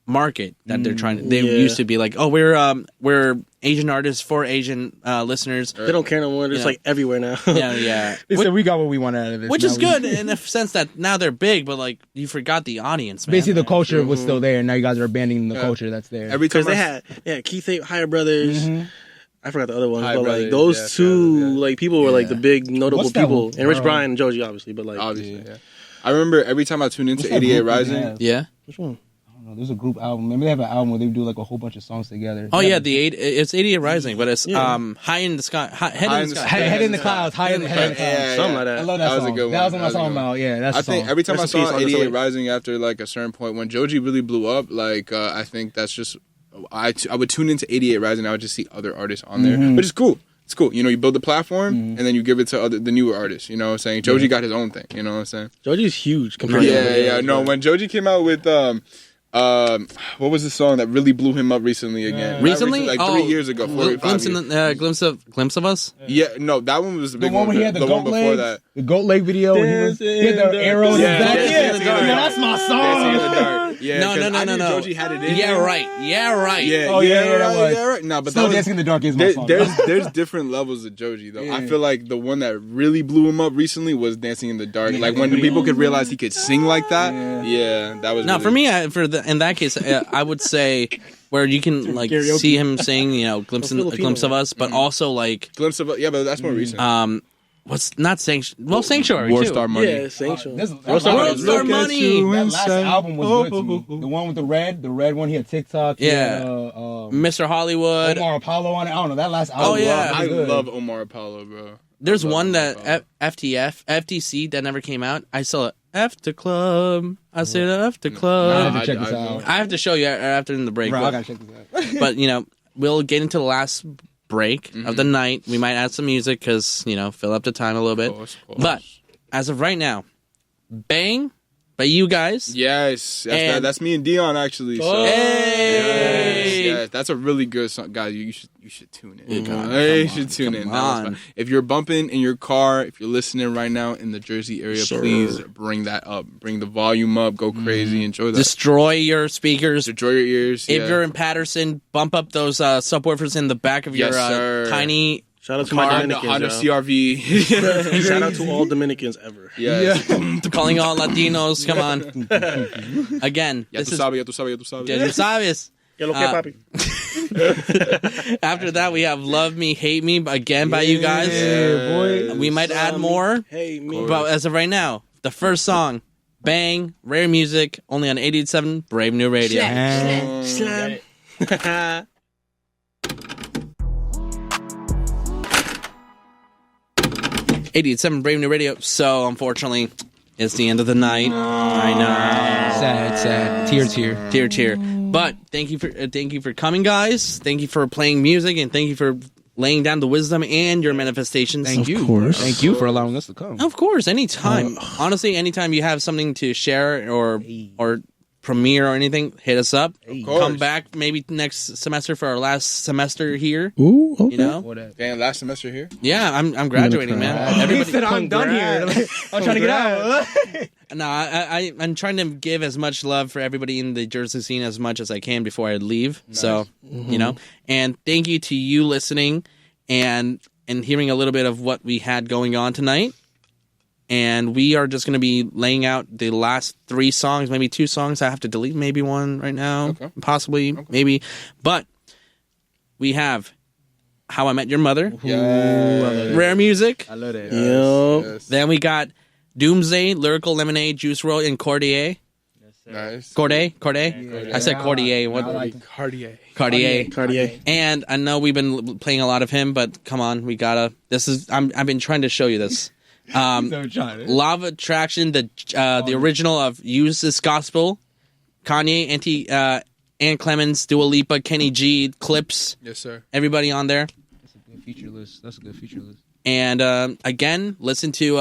market that they're trying to. They used to be like, oh, we're Asian artists for Asian listeners. They don't care no more. It's like everywhere now. Yeah. They said we got what we wanted out of this. Which Now is good in the sense that now they're big, but like you forgot the audience, man. Basically, the culture was still there, and now you guys are abandoning the culture that's there. Every time Because they had Keith Higher Brothers. I forgot the other ones, High but Brothers, like those two like people were like the big notable What's that people, one? and Rich Brian and Joji obviously, but like obviously, yeah. I remember every time I tuned into 88 Rising. Yeah. which one? I don't know, there's a group album. Maybe they have an album where they do like a whole bunch of songs together. Oh yeah, it's 88 Rising, but it's High in the Sky, Head in the Sky. Head in the clouds, high in the clouds. Something like that. I love that was song. a good one. That was what That I'm was a talking good about. Yeah, that's I the song. think every time Rest I in peace, saw Untitled 88 Chapter. Rising after like a certain point, when Joji really blew up, like I think that's just I would tune into 88 Rising. I would just see other artists on there, which is cool. It's cool. You know, you build the platform and then you give it to the newer artists. You know what I'm saying? Joji got his own thing. You know what I'm saying? Joji's huge compared to everybody else, No, but- when Joji came out with what was the song that really blew him up recently again? Not Recently? like 3 years ago, 4 or 5 years. Glimpse of us. Yeah, no, that one was the The big one where he had the one goat before legs, that. the goat leg video. He had the arrow in his Yeah, back. Dancing in the Dark. Yeah, that's my Dancing in the song. Dark. Yeah, No. 'cause I knew Joji had it in Yeah, him. right. Yeah, right. Yeah, Oh, yeah, that was. yeah, right. No, but Still that was, Dancing in the Dark is my song. there's different levels of Joji though. I feel like the one that really blew him up recently was Dancing in the Dark. Like when people could realize he could sing like that. Yeah, that was. No, really, for me, in that case, I would say where you can like Karaoke. see him sing, you know, glimpse Filipino. of us, but also like glimpse of but that's more recent. what's not Sanctuary War too. Star Money. Yeah, Sanctuary. World Star Money. That last album was good to me. The one with the red one. He had TikTok. Yeah. Mr. Hollywood. Omar Apollo on it. I don't know. That last album. Oh, yeah. I was good. love Omar Apollo, bro. There's I love one Omar that Apollo. FTC that never came out. I saw it. After Club. I said After I Club. have to check this out. I have to show you after in the break. Bro, I but, gotta check this out. but you know, we'll get into the last break of the night. We might add some music because you know fill up the time a little bit. Of course. But as of right now, Bang by you guys. Yes, And- that's me and Dion actually. So. Hey! Yes, that's a really good song, guys. You should tune in. Come You should tune in. come That was on. fun. If you're bumping in your car, if you're listening right now in the Jersey area, please bring that up. Bring the volume up. Go crazy. Enjoy that. Destroy your speakers. Enjoy your ears. If yeah. you're in Patterson, bump up those subwoofers in the back of your Yes, sir. tiny. Shout out to my Honda Dominicans, yo. CRV. Shout out to all Dominicans ever. Yes. Calling all Latinos. Come on. Again, Ya this tu is. sabes, ya tu sabes, ya tu sabes. Ya tú sabes. Ya lo que, papi. After that, we have Love Me, Hate Me again by you guys. Yeah, boy. We might add more. Hey, me. But as of right now, the first song, Bang, Rare Music, only on 87 Brave New Radio. Slam. 87 Brave New Radio. So, unfortunately, it's the end of the night. I know. Sad. Tear. Tear. But thank you for coming, guys. Thank you for playing music, and thank you for laying down the wisdom and your manifestations. Thank you. course. Thank you for allowing us to come. Of course, anytime. Honestly, anytime you have something to share or premiere or anything, hit us up. course. Come back maybe next semester for our last semester here. Ooh, okay. You know? What up? Damn, last semester here. Yeah, I'm graduating, man. He Everybody, said I'm done here. I'm trying to get out. no, I'm trying to give as much love for everybody in the Jersey scene as much as I can before I leave. Nice. So, you know, and thank you to you listening and hearing a little bit of what we had going on tonight. And we are just going to be laying out the last 3 songs, maybe 2 songs. I have to delete maybe one right now, possibly, maybe. But we have How I Met Your Mother, Rare Music. I love that. Yo. Then we got Doomsday, Lyrical Lemonade, Juice WRLD, and Cordier. Nice. Corday. Yeah. I said Cordier. What? I like Cartier. Cartier. And I know we've been playing a lot of him, but come on, we gotta. I've been trying to show you this. Law of Attraction, the original of Use This Gospel, Kanye, Ann Clemens, Dua Lipa, Kenny G, Clips. Yes, sir. Everybody on there. That's a good feature list. And again, listen to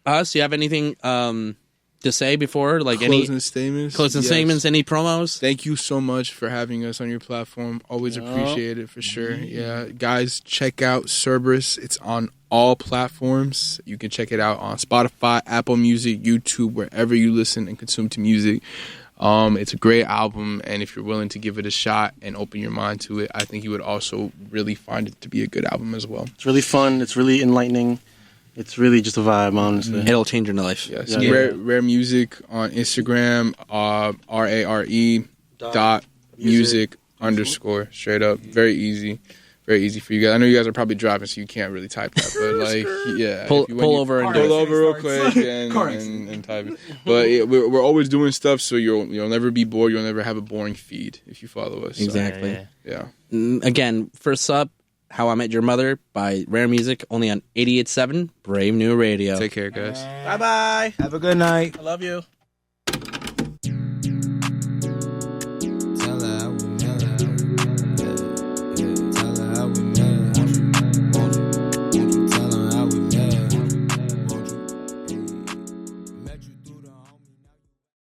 us. You have anything to say before, like Closing any statements? closing Yes. statements, any promos? Thank you so much for having us on your platform. Always appreciate it for sure. Yeah, guys, check out Cerberus. It's on all platforms. You can check it out on Spotify, Apple Music, YouTube, wherever you listen and consume to music. It's a great album, and if you're willing to give it a shot and open your mind to it, I think you would also really find it to be a good album as well. It's really fun. It's really enlightening. It's really just a vibe, honestly. It'll change your life. Yes. Rare Music on Instagram, RARE.music_ straight up. Very easy. Very easy for you guys. I know you guys are probably driving, so you can't really type that. But like, yeah, pull over and pull over real quick and type it. But yeah, we're always doing stuff, so you'll never be bored. You'll never have a boring feed if you follow us. So, Exactly. yeah. Again, first up, How I Met Your Mother by Rare Music, only on 88.7 Brave New Radio. Take care, guys. Bye-bye. Have a good night. I love you.